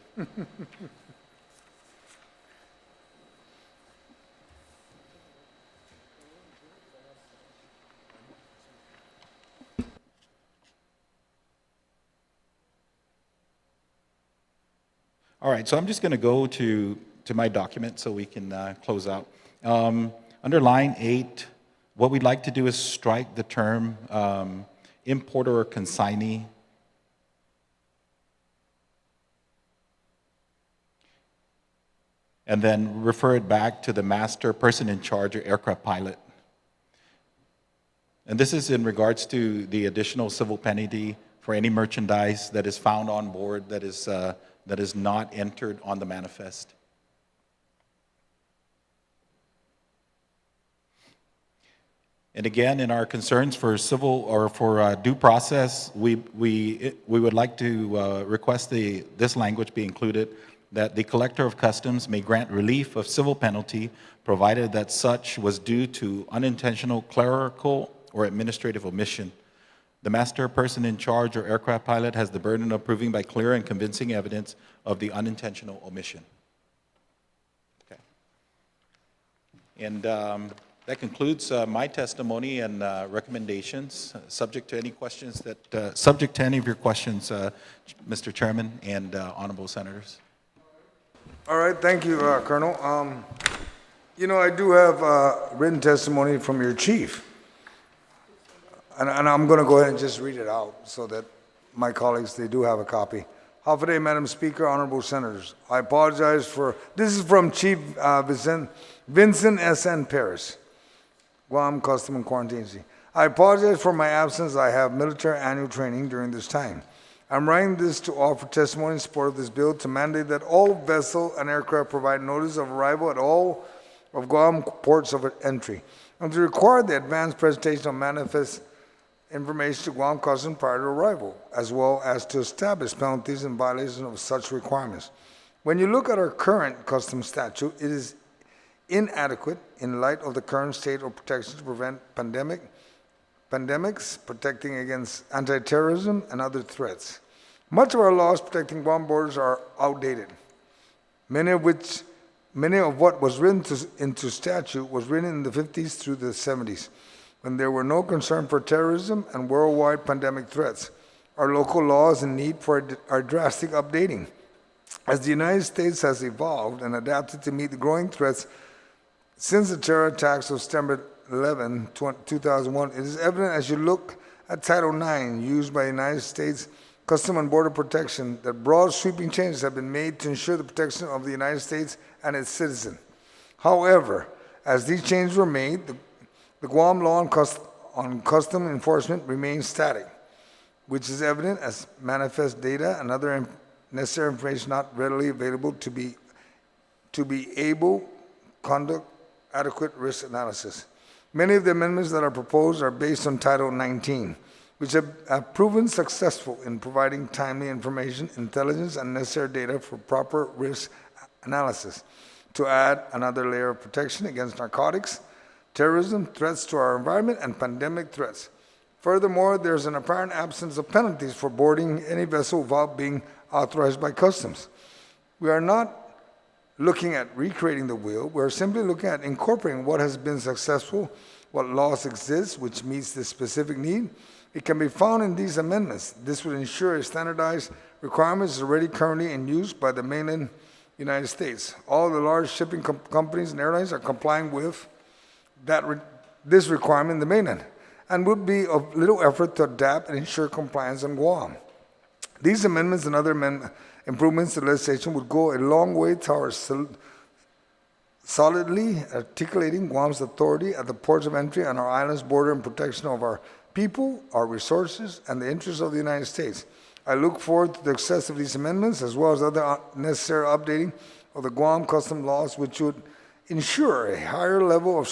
Speaker 9: All right, so I'm just going to go to my document so we can close out. Under line 8, what we'd like to do is strike the term importer or consignee. And then refer it back to the master, person in charge, or aircraft pilot. And this is in regards to the additional civil penalty for any merchandise that is found on board that is not entered on the manifest. And again, in our concerns for civil or for due process, we would like to request this language be included, that the collector of customs may grant relief of civil penalty provided that such was due to unintentional clerical or administrative omission. The master, person in charge, or aircraft pilot has the burden of proving by clear and convincing evidence of the unintentional omission. Okay. And that concludes my testimony and recommendations. Subject to any questions subject to any of your questions, Mr. Chairman and honorable senators.
Speaker 1: All right, thank you, Colonel. You know, I do have written testimony from your chief. And I'm going to go ahead and just read it out so that my colleagues, they do have a copy. Hafaday, Madam Speaker, honorable senators. I apologize for, this is from Chief Vincent S.N. Paris, Guam Custom and Quarantine Agency. I apologize for my absence. I have military annual training during this time. I'm writing this to offer testimony in support of this bill to mandate that all vessel and aircraft provide notice of arrival at all of Guam ports of entry, and to require the advanced presentation of manifest information to Guam Customs prior to arrival, as well as to establish penalties in violation of such requirements. When you look at our current customs statute, it is inadequate in light of the current state of protection to prevent pandemics, protecting against anti-terrorism and other threats. Much of our laws protecting Guam borders are outdated. Many of what was written into statute was written in the 50s through the 70s, when there were no concern for terrorism and worldwide pandemic threats. Our local laws in need for our drastic updating. As the United States has evolved and adapted to meet the growing threats since the terror attacks of September 11, 2001, it is evident as you look at Title IX used by the United States Customs and Border Protection that broad sweeping changes have been made to ensure the protection of the United States and its citizens. However, as these changes were made, the Guam law on custom enforcement remains static, which is evident as manifest data and other necessary information not readily available to be able conduct adequate risk analysis. Many of the amendments that are proposed are based on Title 19, which have proven successful in providing timely information, intelligence, and necessary data for proper risk analysis to add another layer of protection against narcotics, terrorism, threats to our environment, and pandemic threats. Furthermore, there's an apparent absence of penalties for boarding any vessel without being authorized by customs. We are not looking at recreating the wheel. We're simply looking at incorporating what has been successful, what laws exist, which meets this specific need. It can be found in these amendments. This would ensure a standardized requirement is already currently in use by the mainland United States. All the large shipping companies and airlines are complying with this requirement in the mainland, and would be of little effort to adapt and ensure compliance on Guam. These amendments and other improvements to legislation would go a long way towards solidly articulating Guam's authority at the ports of entry on our island's border and protection of our people, our resources, and the interests of the United States. I look forward to the success of these amendments, as well as other necessary updating of the Guam custom laws, which would ensure a higher level of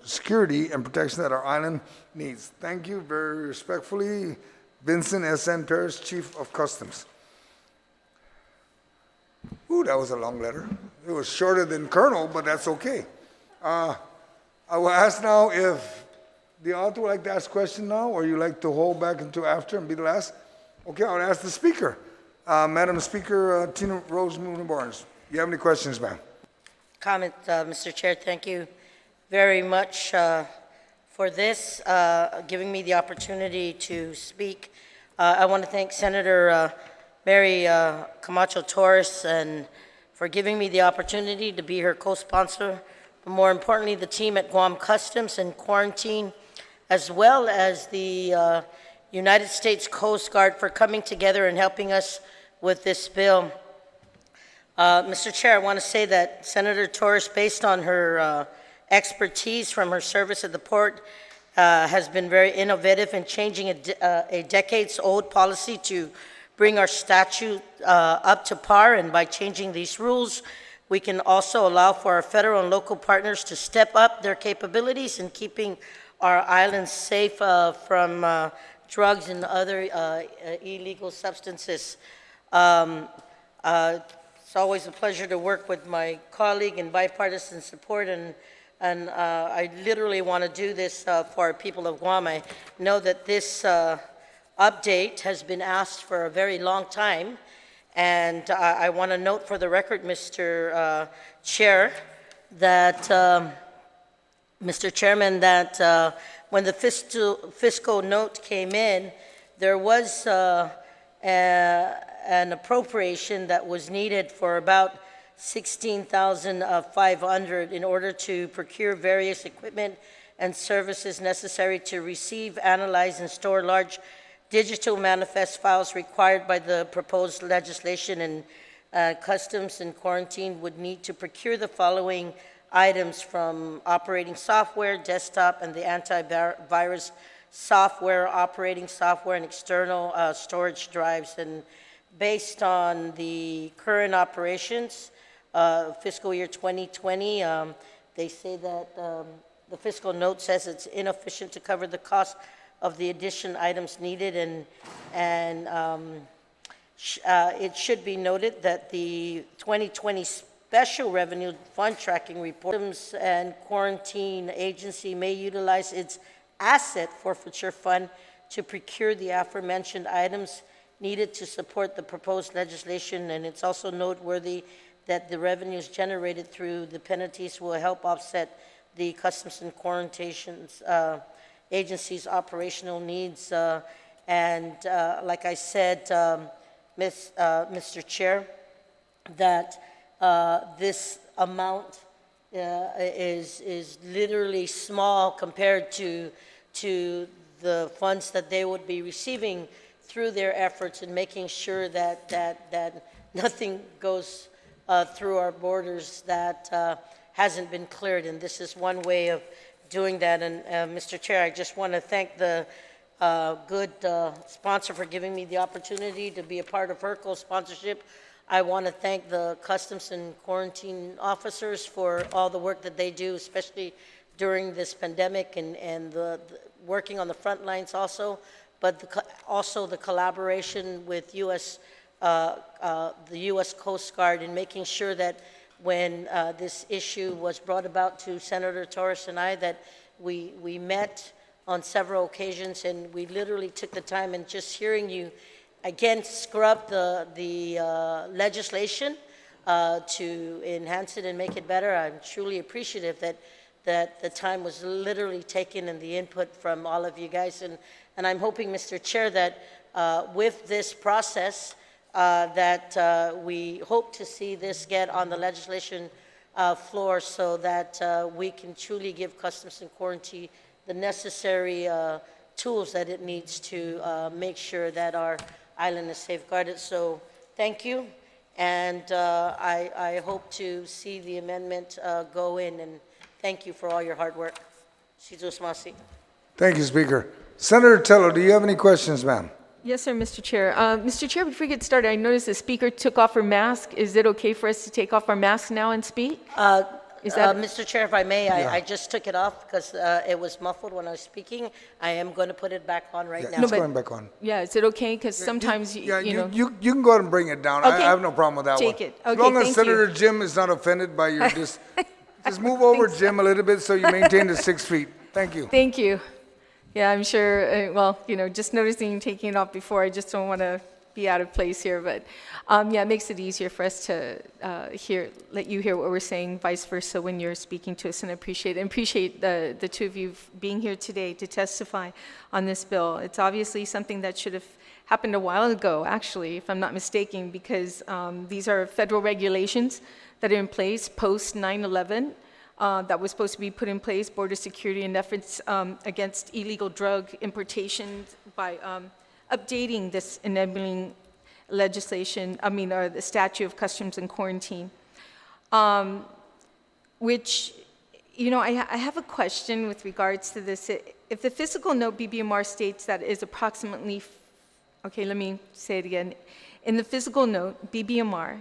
Speaker 1: security and protection that our island needs. Thank you very respectfully, Vincent S.N. Paris, Chief of Customs. Ooh, that was a long letter. It was shorter than Colonel, but that's okay. I will ask now if the author would like to ask a question now, or you like to hold back until after and be the last. Okay, I'll ask the speaker. Madam Speaker, Tina Rose Moon-Barnes. You have any questions, ma'am?
Speaker 10: Comment, Mr. Chair. Thank you very much for this, giving me the opportunity to speak. I want to thank Senator Mary Camacho Torres, and for giving me the opportunity to be her co-sponsor, but more importantly, the team at Guam Customs and Quarantine, as well as the United States Coast Guard for coming together and helping us with this bill. Mr. Chair, I want to say that Senator Torres, based on her expertise from her service at the port, has been very innovative in changing a decades-old policy to bring our statute up to par, and by changing these rules, we can also allow for our federal and local partners to step up their capabilities in keeping our islands safe from drugs and other illegal substances. It's always a pleasure to work with my colleague in bipartisan support, and I literally want to do this for our people of Guam. I know that this update has been asked for a very long time, and I want to note for the record, Mr. Chair, that Mr. Chairman, that when the fiscal note came in, there was an appropriation that was needed for about $16,500 in order to procure various equipment and services necessary to receive, analyze, and store large digital manifest files required by the proposed legislation, and Customs and Quarantine would need to procure the following items from operating software, desktop, and the antivirus software, operating software, and external storage drives. And based on the current operations, fiscal year 2020, they say that the fiscal note says it's inefficient to cover the cost of the addition items needed, and it should be noted that the 2020 Special Revenue Fund Tracking Report, Customs and Quarantine Agency may utilize its asset forfeiture fund to procure the aforementioned items needed to support the proposed legislation, and it's also noteworthy that the revenues generated through the penalties will help offset the Customs and Quarantine Agency's operational needs. Like I said, Mr. Chair, that this amount is literally small compared to the funds that they would be receiving through their efforts in making sure that nothing goes through our borders that hasn't been cleared, and this is one way of doing that. And Mr. Chair, I just want to thank the good sponsor for giving me the opportunity to be a part of her co-sponsorship. I want to thank the Customs and Quarantine officers for all the work that they do, especially during this pandemic, and the working on the front lines also, but also the collaboration with the U.S. Coast Guard in making sure that when this issue was brought about to Senator Torres and I, that we met on several occasions, and we literally took the time, and just hearing you again scrub the legislation to enhance it and make it better. I'm truly appreciative that the time was literally taken and the input from all of you guys. And I'm hoping, Mr. Chair, that with this process, that we hope to see this get on the legislation floor, so that we can truly give Customs and Quarantine the necessary tools that it needs to make sure that our island is safeguarded. So thank you, and I hope to see the amendment go in, and thank you for all your hard work.
Speaker 1: Thank you, Speaker. Senator Tello, do you have any questions, ma'am?
Speaker 5: Yes, sir, Mr. Chair. Mr. Chair, before we get started, I noticed the speaker took off her mask. Is it okay for us to take off our masks now and speak? Is that
Speaker 10: Mr. Chair, if I may, I just took it off because it was muffled when I was speaking. I am going to put it back on right now.
Speaker 1: It's going back on.
Speaker 5: Yeah, is it okay? Because sometimes, you know.
Speaker 1: You can go ahead and bring it down.
Speaker 5: Okay.
Speaker 1: I have no problem with that
Speaker 5: Take
Speaker 1: one.
Speaker 5: it.
Speaker 1: As
Speaker 5: Okay,
Speaker 1: long as
Speaker 5: thank
Speaker 1: Senator
Speaker 5: you.
Speaker 1: Jim is not offended by your just move over, Jim, a little bit so you maintain the 6 feet. Thank you.
Speaker 5: Thank you. Yeah, I'm sure, well, you know, just noticing you taking it off before, I just don't want to be out of place here, but yeah, it makes it easier for us to let you hear what we're saying, vice versa, when you're speaking to us, and I appreciate the two of you being here today to testify on this bill. It's obviously something that should have happened a while ago, actually, if I'm not mistaken, because these are federal regulations that are in place post 9/11. That was supposed to be put in place, border security and efforts against illegal drug importation by updating this enabling legislation, or the statute of customs and quarantine, which, I have a question with regards to this. If the physical note BBMR states that is approximately, okay, let me say it again. In the physical note, BBMR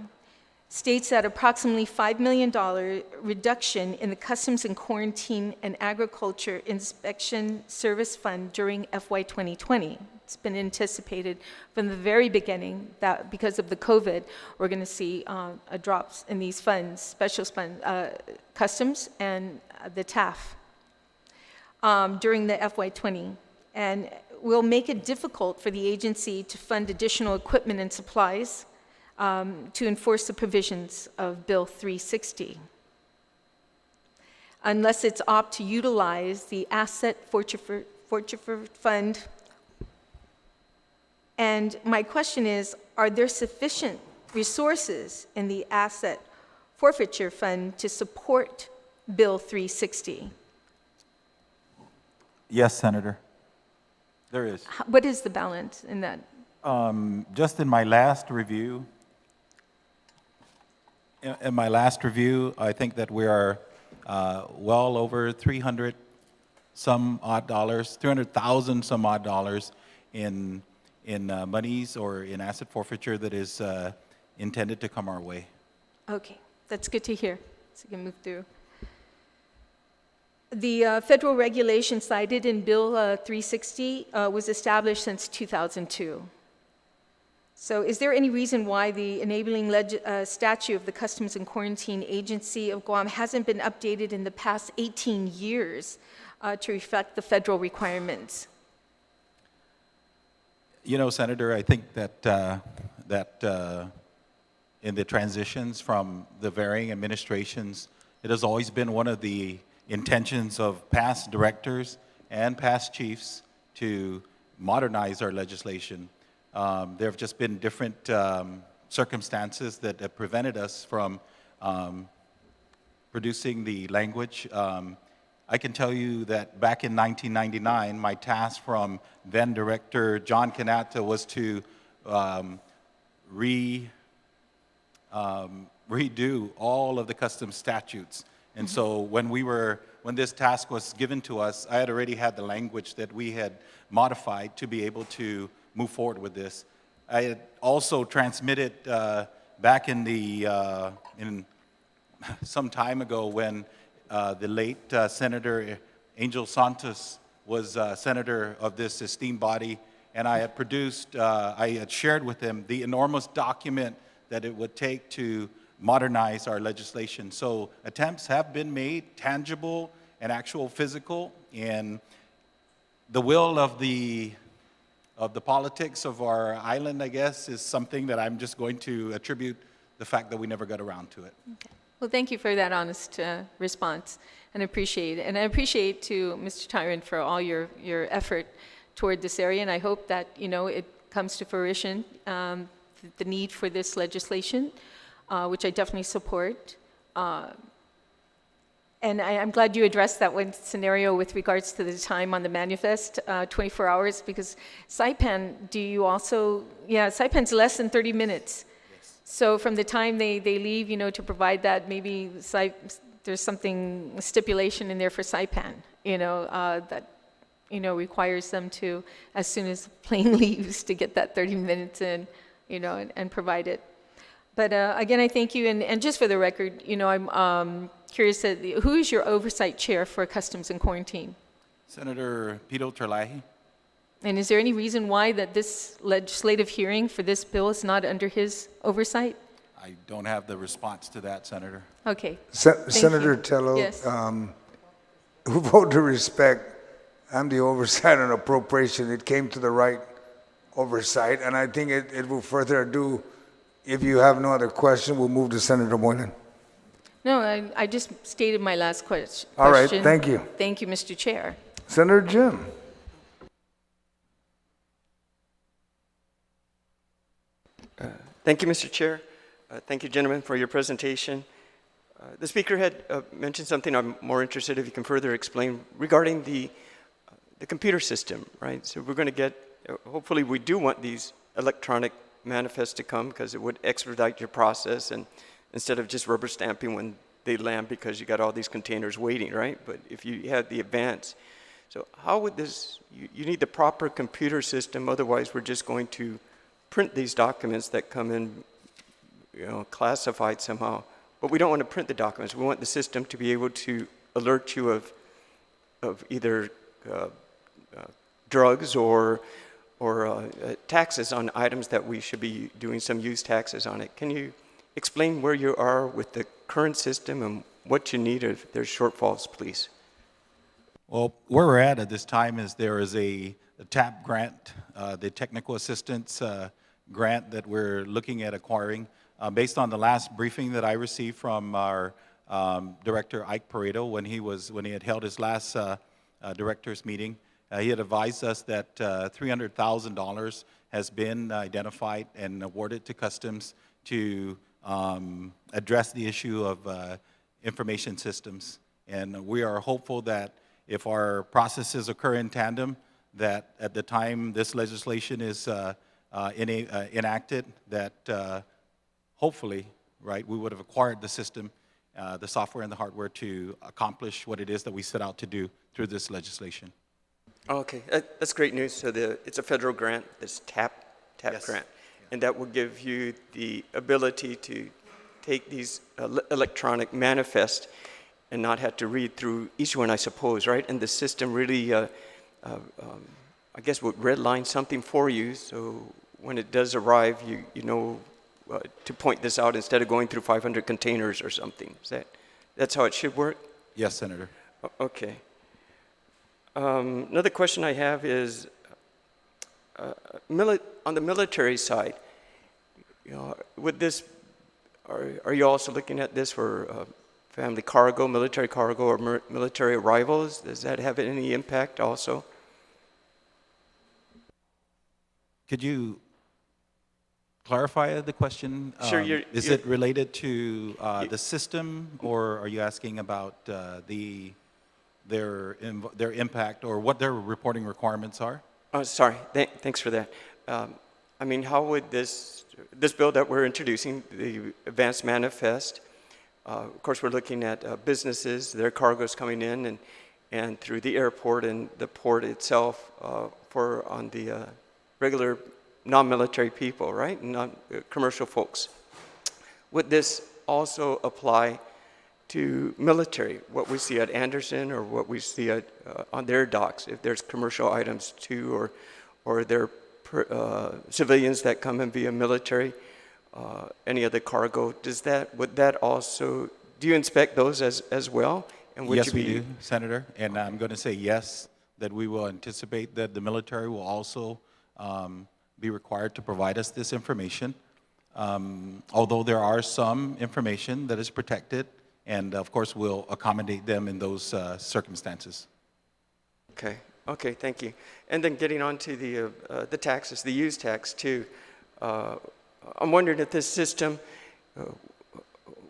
Speaker 5: states that approximately $5 million reduction in the Customs and Quarantine and Agriculture Inspection Service Fund during FY 2020. It's been anticipated from the very beginning that because of the COVID, we're going to see a drops in these funds, special funds, Customs and the TAF during the FY 20, and will make it difficult for the agency to fund additional equipment and supplies to enforce the provisions of Bill 360, unless it's opt to utilize the Asset Forfeiture Fund. And my question is, are there sufficient resources in the Asset Forfeiture Fund to support Bill 360?
Speaker 9: Yes, Senator, there is.
Speaker 5: What is the balance in that?
Speaker 9: Just in my last review, I think that we are well over 300 some odd dollars, 300,000 some odd dollars in monies or in asset forfeiture that is intended to come our way.
Speaker 5: Okay, that's good to hear. So we can move through. The federal regulation cited in Bill 360 was established since 2002. So is there any reason why the enabling statute of the Customs and Quarantine Agency of Guam hasn't been updated in the past 18 years to reflect the federal requirements?
Speaker 9: Senator, I think that in the transitions from the varying administrations, it has always been one of the intentions of past directors and past chiefs to modernize our legislation. There have just been different circumstances that have prevented us from producing the language. I can tell you that back in 1999, my task from then Director John Kanata was to redo all of the customs statutes. And so when this task was given to us, I had already had the language that we had modified to be able to move forward with this. I had also transmitted back in some time ago when the late Senator Angel Santos was senator of this esteemed body, and I had shared with him the enormous document that it would take to modernize our legislation. So attempts have been made, tangible and actual physical, and the will of the politics of our island, I guess, is something that I'm just going to attribute the fact that we never got around to it.
Speaker 5: Okay. Well, thank you for that honest response, and appreciate it. And I appreciate to Mr. Tyrant for all your effort toward this area, and I hope that it comes to fruition, the need for this legislation, which I definitely support. And I'm glad you addressed that one scenario with regards to the time on the manifest, 24 hours, because Saipan, Saipan's less than 30 minutes. Yes. So from the time they leave, to provide that, maybe there's something, stipulation in there for Saipan, that, requires them to, as soon as the plane leaves, to get that 30 minutes in, and provide it. But again, I thank you, and just for the record, I'm curious, who is your oversight chair for Customs and Quarantine?
Speaker 9: Senator Pito Terlahi.
Speaker 5: And is there any reason why that this legislative hearing for this bill is not under his oversight?
Speaker 9: I don't have the response to that, Senator.
Speaker 5: Okay.
Speaker 1: Senator Tello,
Speaker 5: yes.
Speaker 1: With all due respect, I'm the oversight on appropriation. It came to the right oversight, and I think it will further ado. If you have no other question, we'll move to Senator Moylan.
Speaker 5: No, I just stated my last question.
Speaker 1: All right, thank you.
Speaker 5: Thank you, Mr. Chair.
Speaker 1: Senator Jim.
Speaker 6: Thank you, Mr. Chair. Thank you, gentlemen, for your presentation. The speaker had mentioned something I'm more interested if you can further explain regarding the computer system, right? So we're going to get, hopefully we do want these electronic manifests to come because it would expedite your process and instead of just rubber stamping when they land because you got all these containers waiting, right? But if you had the advance, so how would this, you need the proper computer system, otherwise we're just going to print these documents that come in, classified somehow. But we don't want to print the documents. We want the system to be able to alert you of either drugs or taxes on items that we should be doing some use taxes on it. Can you explain where you are with the current system and what you need if there's shortfalls, please?
Speaker 9: Well, where we're at this time is there is a TAP grant, the Technical Assistance grant that we're looking at acquiring. Based on the last briefing that I received from our Director Ike Pareto when he had held his last directors meeting, he had advised us that $300,000 has been identified and awarded to Customs to address the issue of information systems. And we are hopeful that if our processes occur in tandem, that at the time this legislation is enacted, that hopefully, right, we would have acquired the system, the software and the hardware to accomplish what it is that we set out to do through this legislation.
Speaker 6: Okay, that's great news. So it's a federal grant, this TAP
Speaker 9: Yes.
Speaker 6: grant, and that will give you the ability to take these electronic manifests and not have to read through each one, I suppose, right? And the system really, I guess, would redline something for you, so when it does arrive, you know to point this out instead of going through 500 containers or something. That's how it should work?
Speaker 9: Yes, Senator.
Speaker 6: Okay. Another question I have is, on the military side, with this, are you also looking at this for family cargo, military cargo, or military arrivals? Does that have any impact also?
Speaker 9: Could you clarify the question?
Speaker 6: Sure.
Speaker 9: Is it related to the system, or are you asking about their impact or what their reporting requirements are?
Speaker 6: Sorry. Thanks for that. I mean, how would this bill that we're introducing, the advanced manifest, of course, we're looking at businesses, their cargoes coming in, and through the airport and the port itself on the regular non-military people, right? Non-commercial folks. Would this also apply to military, what we see at Anderson or what we see on their docks, if there's commercial items too, or there civilians that come in via military, any other cargo, would that also, do you inspect those as well? And would
Speaker 9: Yes,
Speaker 6: you
Speaker 9: we do, Senator, and I'm going to say yes, that we will anticipate that the military will also be required to provide us this information. Although there are some information that is protected, and of course we'll accommodate them in those circumstances.
Speaker 6: Okay, thank you. And then getting on to the taxes, the use tax too. I'm wondering if this system,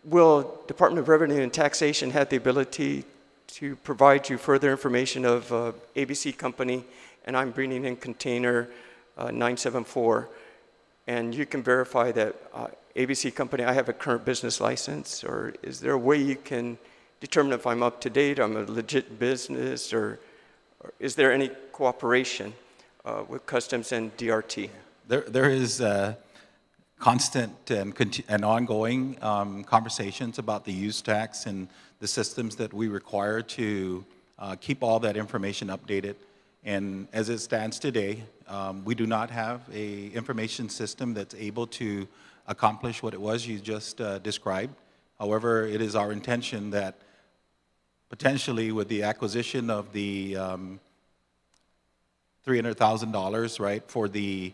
Speaker 6: will Department of Revenue and Taxation have the ability to provide you further information of ABC Company, and I'm bringing in container 974, and you can verify that ABC Company, I have a current business license, or is there a way you can determine if I'm up to date, I'm a legit business, or is there any cooperation with Customs and DRT?
Speaker 9: There is constant and ongoing conversations about the use tax and the systems that we require to keep all that information updated. And as it stands today, we do not have an information system that's able to accomplish what it was you just described. However, it is our intention that potentially with the acquisition of the $300,000, right, for the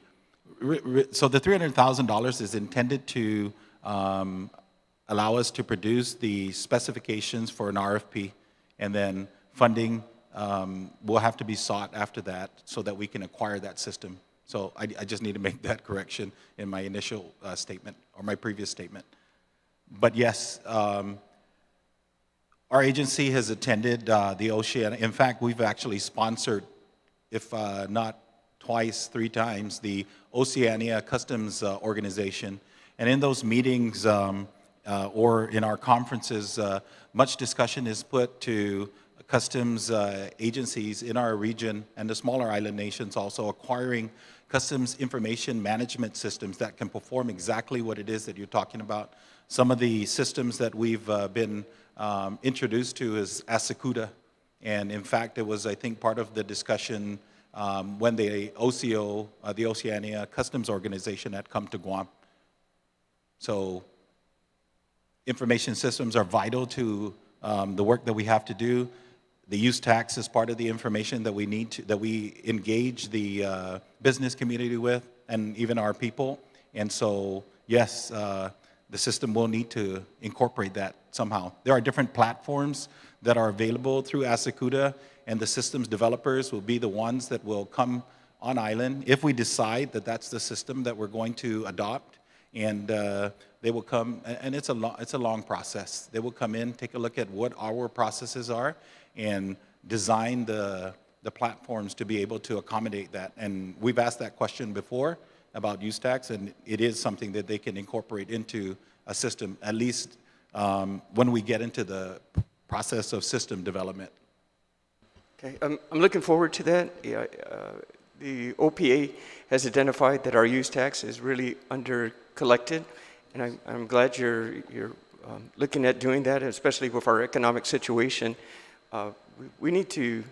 Speaker 9: So the $300,000 is intended to allow us to produce the specifications for an RFP, and then funding will have to be sought after that so that we can acquire that system. So I just need to make that correction in my initial statement, or my previous statement. But yes, our agency has attended the Oceania. In fact, we've actually sponsored, if not twice, 3 times, the Oceania Customs Organization. And in those meetings or in our conferences, much discussion is put to customs agencies in our region and the smaller island nations also acquiring customs information management systems that can perform exactly what it is that you're talking about. Some of the systems that we've been introduced to is Asacuda. And in fact, it was, I think, part of the discussion when the OCO, the Oceania Customs Organization, had come to Guam. So information systems are vital to the work that we have to do. The use tax is part of the information that we need to, that we engage the business community with, and even our people. And so, yes, the system will need to incorporate that somehow. There are different platforms that are available through Asacuda, and the systems developers will be the ones that will come on island if we decide that that's the system that we're going to adopt. And they will come, and it's a long process. They will come in, take a look at what our processes are, and design the platforms to be able to accommodate that. And we've asked that question before about use tax, and it is something that they can incorporate into a system, at least when we get into the process of system development.
Speaker 6: Okay, I'm looking forward to that. Yeah, the OPA has identified that our use tax is really under-collected, and I'm glad you're looking at doing that, especially with our economic situation. We need to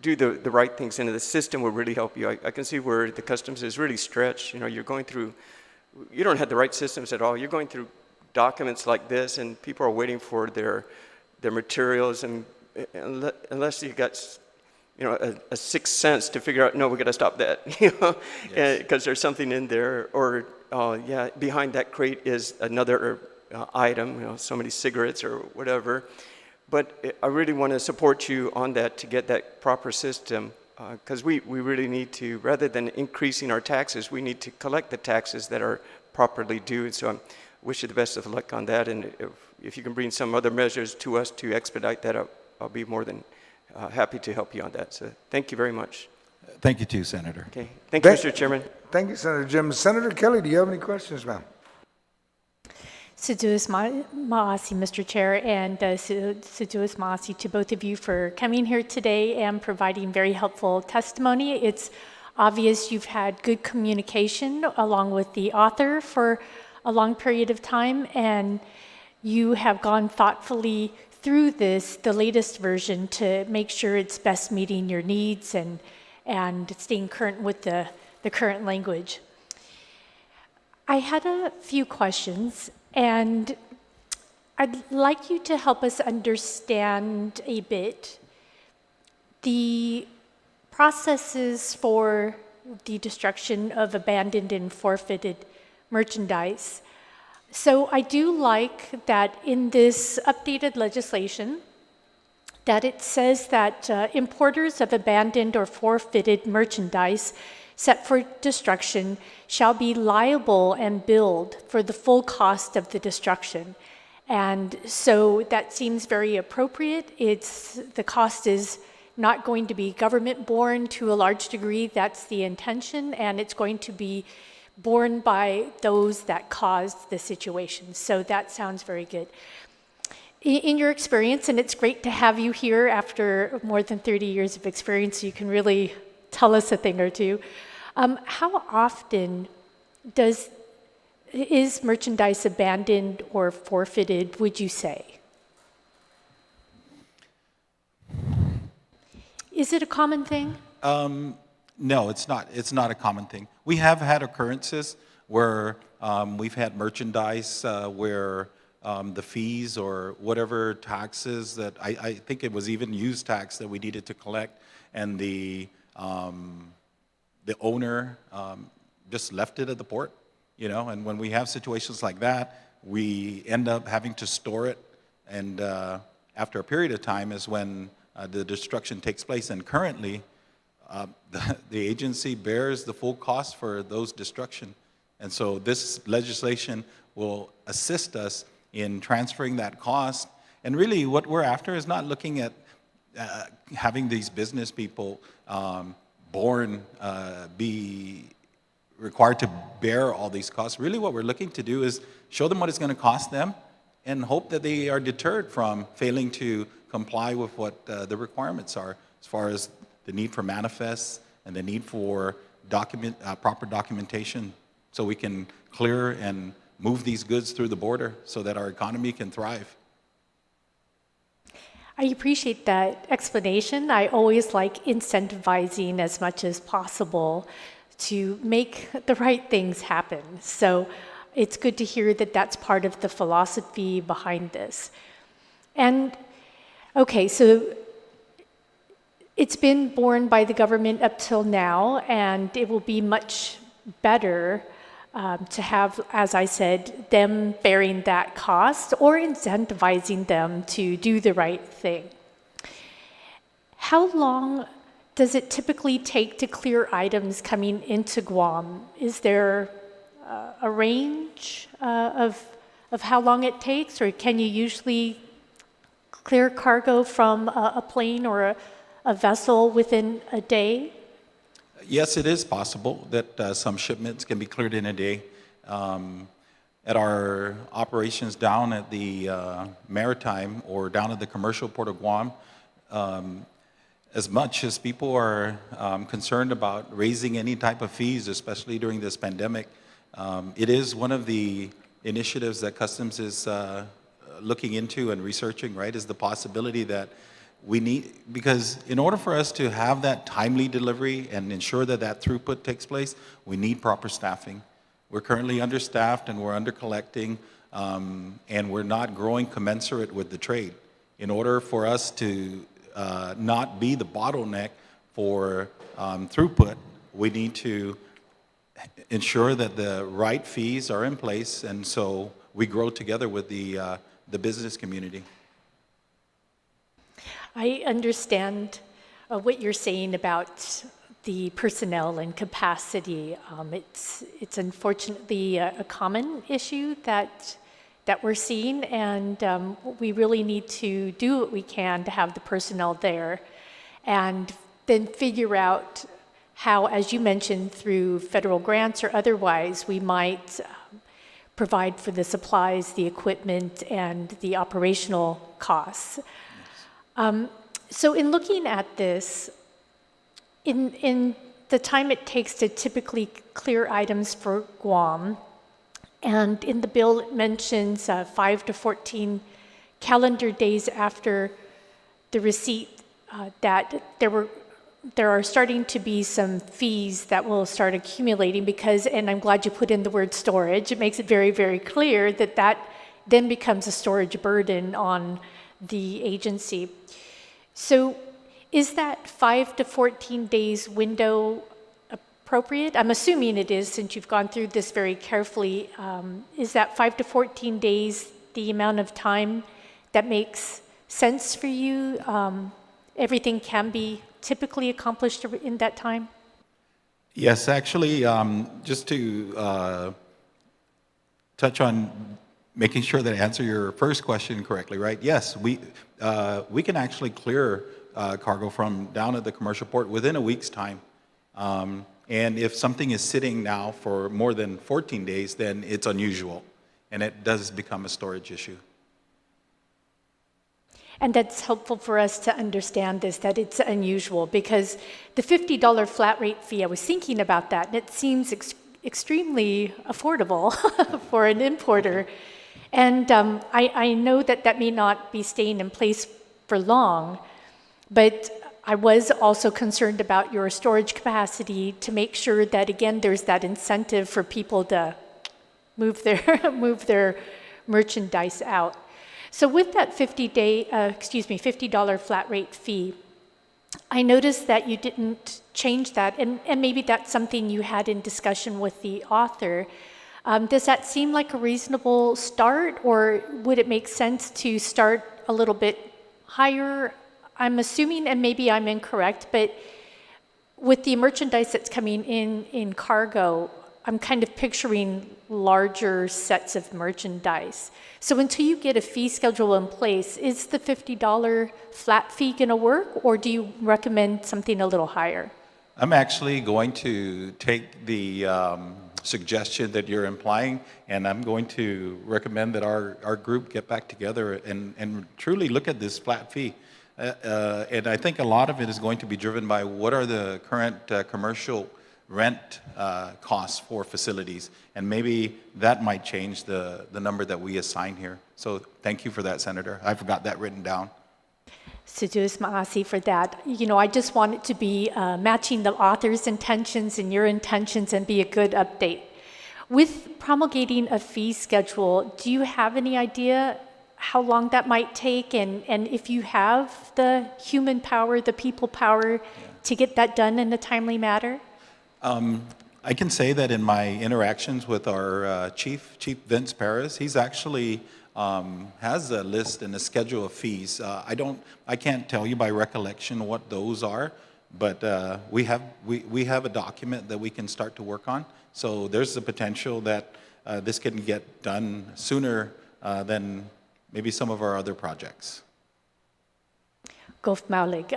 Speaker 6: do the right things, and the system will really help you. I can see where the customs is really stretched. You know, you're going through, you don't have the right systems at all. You're going through documents like this, and people are waiting for their materials, and unless you got, you know, a sixth sense to figure out, no, we got to stop that, you know, because there's something in there, or yeah, behind that crate is another item, you know, so many cigarettes or whatever. But I really want to support you on that to get that proper system, because we really need to, rather than increasing our taxes, we need to collect the taxes that are properly due. And so I wish you the best of luck on that. And if you can bring some other measures to us to expedite that, I'll be more than happy to help you on that. So thank you very much.
Speaker 9: Thank you too, Senator.
Speaker 6: Okay. Thank you, Mr. Chairman.
Speaker 1: Thank you, Senator Jim. Senator Kelly, do you have any questions, ma'am?
Speaker 7: Siduous Maasi, Mr. Chair, and Siduous Maasi to both of you for coming here today and providing very helpful testimony. It's obvious you've had good communication along with the author for a long period of time, and you have gone thoughtfully through this, the latest version, to make sure it's best meeting your needs and staying current with the current language. I had a few questions, and I'd like you to help us understand a bit the processes for the destruction of abandoned and forfeited merchandise. So I do like that in this updated legislation that it says that importers of abandoned or forfeited merchandise set for destruction shall be liable and billed for the full cost of the destruction. And so that seems very appropriate. The cost is not going to be government borne to a large degree. That's the intention, and it's going to be borne by those that caused the situation. So that sounds very good. In your experience, and it's great to have you here after more than 30 years of experience, so you can really tell us a thing or two. How often is merchandise abandoned or forfeited, would you say? Is it a common thing?
Speaker 9: No, it's not. It's not a common thing. We have had occurrences where we've had merchandise where the fees or whatever taxes that I think it was even use tax that we needed to collect, and the owner just left it at the port, and when we have situations like that, we end up having to store it, and after a period of time is when the destruction takes place. And currently, the agency bears the full cost for those destruction. And so this legislation will assist us in transferring that cost. And really what we're after is not looking at having these business people be required to bear all these costs. Really what we're looking to do is show them what it's going to cost them and hope that they are deterred from failing to comply with what the requirements are as far as the need for manifests and the need for proper documentation so we can clear and move these goods through the border so that our economy can thrive.
Speaker 7: I appreciate that explanation. I always like incentivizing as much as possible to make the right things happen. So it's good to hear that that's part of the philosophy behind this. And okay, so it's been borne by the government up till now, and it will be much better to have, as I said, them bearing that cost or incentivizing them to do the right thing. How long does it typically take to clear items coming into Guam? Is there a range of how long it takes, or can you usually clear cargo from a plane or a vessel within a day?
Speaker 9: Yes, it is possible that some shipments can be cleared in a day. At our operations down at the Maritime or down at the commercial port of Guam, as much as people are concerned about raising any type of fees, especially during this pandemic, it is one of the initiatives that Customs is looking into and researching, right, is the possibility that we need, because in order for us to have that timely delivery and ensure that that throughput takes place, we need proper staffing. We're currently understaffed and we're under-collecting, and we're not growing commensurate with the trade. In order for us to not be the bottleneck for throughput, we need to ensure that the right fees are in place, and so we grow together with the business community.
Speaker 7: I understand what you're saying about the personnel and capacity. It's unfortunately a common issue that we're seeing, and we really need to do what we can to have the personnel there, and then figure out how, as you mentioned, through federal grants or otherwise, we might provide for the supplies, the equipment, and the operational costs. So in looking at this, in the time it takes to typically clear items for Guam, and in the bill it mentions 5 to 14 calendar days after the receipt, that there are starting to be some fees that will start accumulating because, and I'm glad you put in the word storage, it makes it very, very clear that that then becomes a storage burden on the agency. So is that 5 to 14 days window appropriate? I'm assuming it is, since you've gone through this very carefully. Is that 5 to 14 days the amount of time that makes sense for you? Everything can be typically accomplished in that time?
Speaker 9: Yes, actually, just to touch on making sure that I answer your first question correctly, right? Yes, we can actually clear cargo from down at the commercial port within a week's time. And if something is sitting now for more than 14 days, then it's unusual, and it does become a storage issue.
Speaker 7: And that's helpful for us to understand this, that it's unusual, because the $50 flat rate fee, I was thinking about that, and it seems extremely affordable for an importer. And I know that that may not be staying in place for long, but I was also concerned about your storage capacity to make sure that, again, there's that incentive for people to move their merchandise out. So with that $50 flat rate fee, I noticed that you didn't change that, and maybe that's something you had in discussion with the author. Does that seem like a reasonable start, or would it make sense to start a little bit higher? I'm assuming, and maybe I'm incorrect, but with the merchandise that's coming in cargo, I'm kind of picturing larger sets of merchandise. So until you get a fee schedule in place, is the $50 flat fee going to work, or do you recommend something a little higher?
Speaker 9: I'm actually going to take the suggestion that you're implying, and I'm going to recommend that our group get back together and truly look at this flat fee. And I think a lot of it is going to be driven by what are the current commercial rent costs for facilities, and maybe that might change the number that we assign here. So thank you for that, Senator. I've got that written down.
Speaker 7: Sujus Maasi for that. You know, I just want it to be matching the author's intentions and your intentions and be a good update. With promulgating a fee schedule, do you have any idea how long that might take, and if you have the human power, the people power to get that done in a timely manner?
Speaker 9: I can say that in my interactions with our Chief Vince Perez, he's actually has a list and a schedule of fees. I can't tell you by recollection what those are, but we have a document that we can start to work on. So there's the potential that this can get done sooner than maybe some of our other projects.
Speaker 7: Gulf Maulig,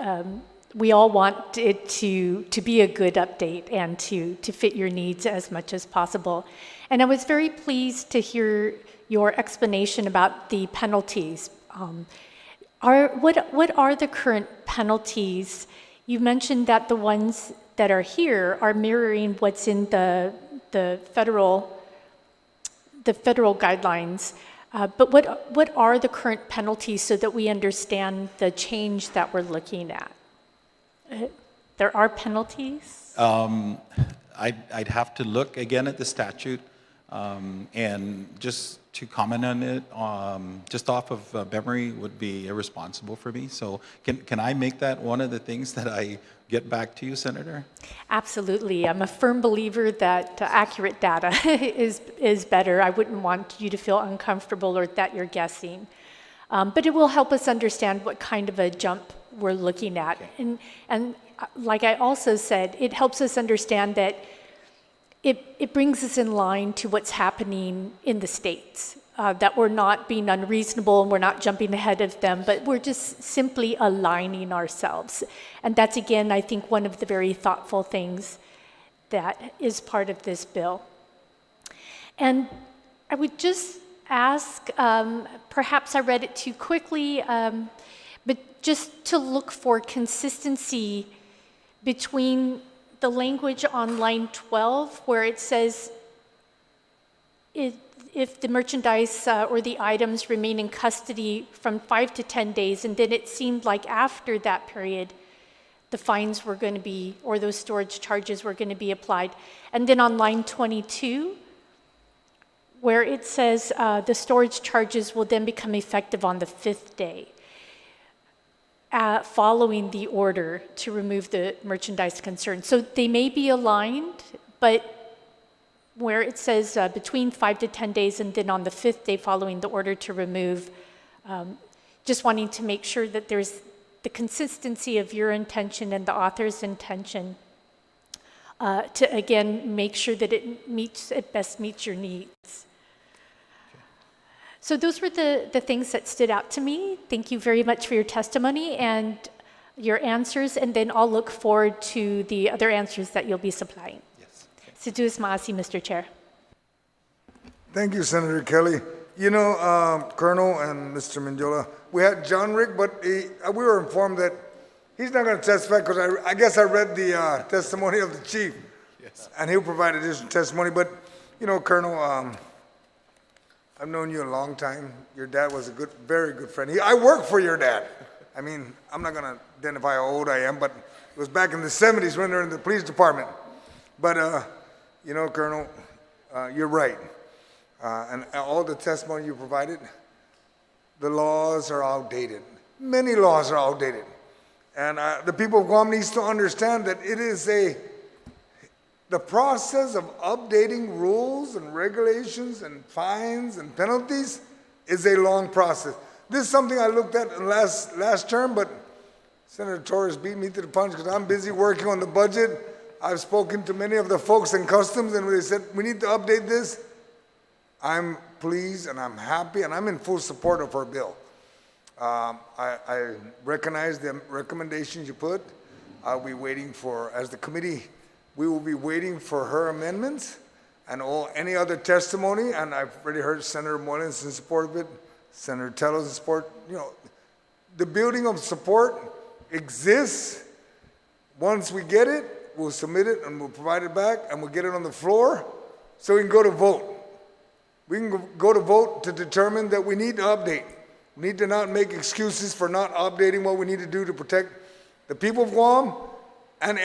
Speaker 7: we all want it to be a good update and to fit your needs as much as possible. And I was very pleased to hear your explanation about the penalties. What are the current penalties? You mentioned that the ones that are here are mirroring what's in the federal guidelines. But what are the current penalties so that we understand the change that we're looking at? There are penalties?
Speaker 9: I'd have to look again at the statute, and just to comment on it, just off of memory would be irresponsible for me. So can I make that one of the things that I get back to you, Senator?
Speaker 7: Absolutely. I'm a firm believer that accurate data is better. I wouldn't want you to feel uncomfortable or that you're guessing. But it will help us understand what kind of a jump we're looking at. And like I also said, it helps us understand that it brings us in line to what's happening in the states, that we're not being unreasonable and we're not jumping ahead of them, but we're just simply aligning ourselves. And that's, again, I think, one of the very thoughtful things that is part of this bill. And I would just ask, perhaps I read it too quickly, but just to look for consistency between the language on line 12, where it says, if the merchandise or the items remain in custody from 5 to 10 days, and then it seemed like after that period, the fines were going to be, or those storage charges were going to be applied. And then on line 22, where it says the storage charges will then become effective on the 5th day, following the order to remove the merchandise concerned. So they may be aligned, but where it says between 5 to 10 days and then on the 5th day following the order to remove, just wanting to make sure that there's the consistency of your intention and the author's intention to, again, make sure that it best meets your needs. So those were the things that stood out to me. Thank you very much for your testimony and your answers, and then I'll look forward to the other answers that you'll be supplying.
Speaker 9: Yes.
Speaker 7: Situus Maasi, Mr. Chair.
Speaker 1: Thank you, Senator Kelly. You know, Colonel and Mr. Mendiola, we had John Rick, but we were informed that he's not going to testify because I guess I read the testimony of the chief.
Speaker 9: Yes.
Speaker 1: And he'll provide additional testimony. But, you know, Colonel, I've known you a long time. Your dad was a very good friend. I worked for your dad. I mean, I'm not going to identify how old I am, but it was back in the 70s when they were in the police department. But, you know, Colonel, you're right. And all the testimony you provided, the laws are outdated. Many laws are outdated. And the people of Guam needs to understand that it is the process of updating rules and regulations and fines and penalties is a long process. This is something I looked at in last term, but Senator Torres beat me to the punch because I'm busy working on the budget. I've spoken to many of the folks in Customs, and they said, we need to update this. I'm pleased and I'm happy and I'm in full support of her bill. I recognize the recommendations you put. I'll be waiting for, as the committee, we will be waiting for her amendments and any other testimony. And I've already heard Senator Mullins in support of it, Senator Tello's in support. You know, the building of support exists. Once we get it, we'll submit it and we'll provide it back and we'll get it on the floor so we can go to vote. We can go to vote to determine that we need to update. We need to not make excuses for not updating what we need to do to protect the people of Guam and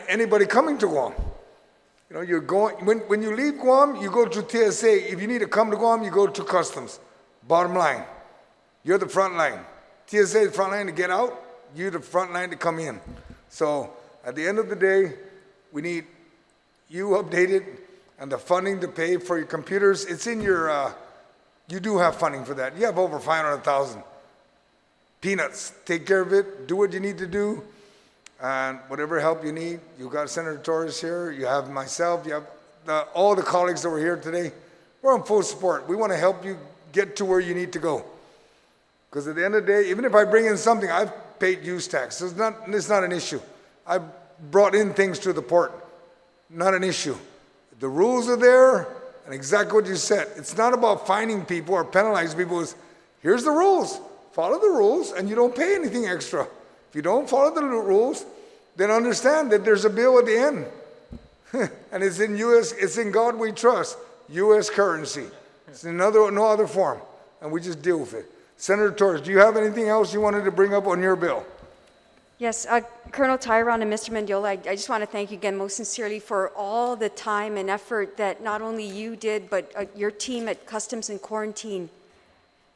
Speaker 1: anybody coming to Guam. You know, you're going, when you leave Guam, you go to TSA. If you need to come to Guam, you go to Customs. Bottom line, you're the front line. TSA is the front line to get out, you're the front line to come in. So at the end of the day, we need you updated and the funding to pay for your computers. It's in your, you do have funding for that. You have over 500,000. Peanuts, take care of it, do what you need to do, and whatever help you need. You got Senator Torres here, you have myself, you have all the colleagues that were here today. We're in full support. We want to help you get to where you need to go. Because at the end of the day, even if I bring in something, I've paid use tax. So it's not an issue. I brought in things to the port, not an issue. The rules are there, and exactly what you said. It's not about fining people or penalizing people. It's, here's the rules. Follow the rules, and you don't pay anything extra. If you don't follow the rules, then understand that there's a bill at the end. And it's in U.S., it's in God we trust, U.S. currency. It's in no other form, and we just deal with it. Senator Torres, do you have anything else you wanted to bring up on your bill?
Speaker 4: Yes, Colonel Tyron and Mr. Mendiola, I just want to thank you again most sincerely for all the time and effort that not only you did, but your team at Customs and Quarantine.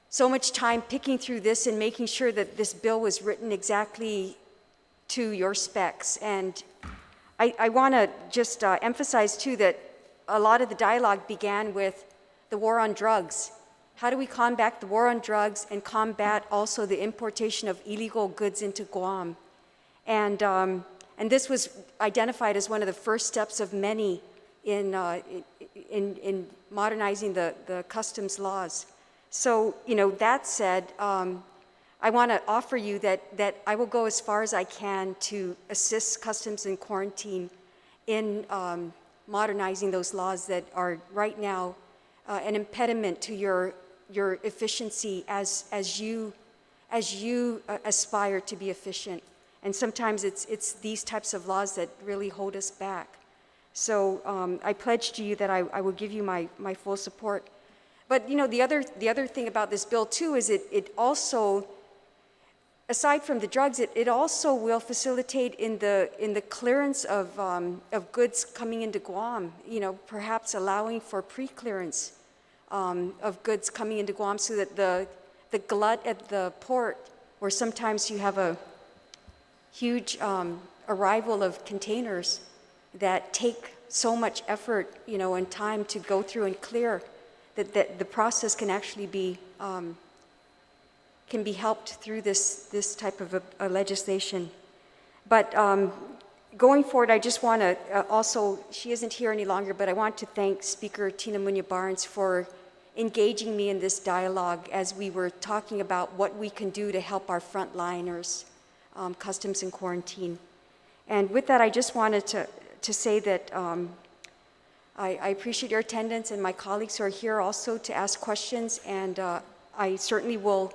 Speaker 4: So much time picking through this and making sure that this bill was written exactly to your specs. And I want to just emphasize, too, that a lot of the dialogue began with the war on drugs. How do we combat the war on drugs and combat also the importation of illegal goods into Guam? And this was identified as one of the first steps of many in modernizing the customs laws. So, you know, that said, I want to offer you that I will go as far as I can to assist Customs and Quarantine in modernizing those laws that are right now an impediment to your efficiency as you aspire to be efficient. And sometimes it's these types of laws that really hold us back. So I pledge to you that I will give you my full support. But you know, the other thing about this bill too is it also, aside from the drugs, it also will facilitate in the clearance of goods coming into Guam. You know, perhaps allowing for pre-clearance of goods coming into Guam, so that the glut at the port, where sometimes you have a huge arrival of containers that take so much effort, you know, and time to go through and clear, that the process can actually be helped through this type of a legislation. But going forward, I just want to also, she isn't here any longer, but I want to thank Speaker Tina Muñoz-Barnes for engaging me in this dialogue as we were talking about what we can do to help our frontliners, Customs and Quarantine. And with that, I just wanted to say that I appreciate your attendance, and my colleagues who are here also to ask questions, and I certainly will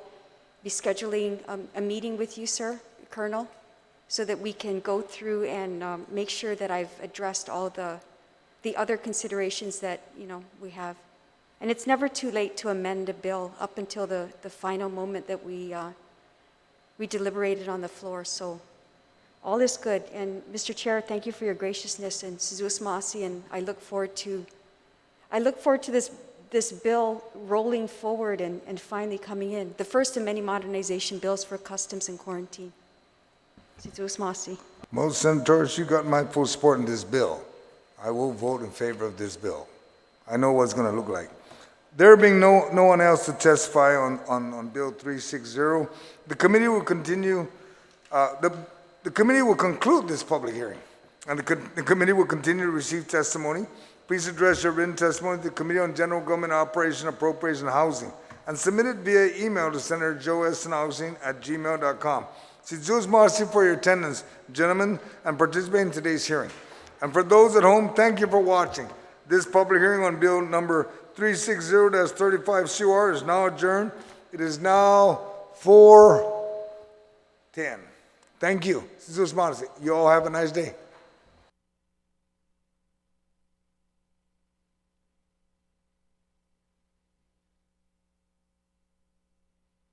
Speaker 4: be scheduling a meeting with you, sir, Colonel, so that we can go through and make sure that I've addressed all the other considerations that, you know, we have. And it's never too late to amend a bill up until the final moment that we deliberated on the floor. So all is good. And Mr. Chair, thank you for your graciousness, and Suzus Masi, and I look forward to this bill rolling forward and finally coming in, the first of many modernization bills for Customs and Quarantine. Si Zeus Masi.
Speaker 1: Most senators, you got my full support in this bill. I will vote in favor of this bill. I know what it's going to look like. There being no one else to testify on Bill 360, the committee will continue, the committee will conclude this public hearing, and the committee will continue to receive testimony. Please address your written testimony to the Committee on General Government Operation, Appropriation, and Housing, and submit it via email to Senator Joe S. @gmail.com. Si Zeus Marci for your attendance, gentlemen, and participating in today's hearing. And for those at home, thank you for watching. This public hearing on Bill number 360-35 CR is now adjourned. It is now 4:10. Thank you. Si Zeus Marci. You all have a nice day.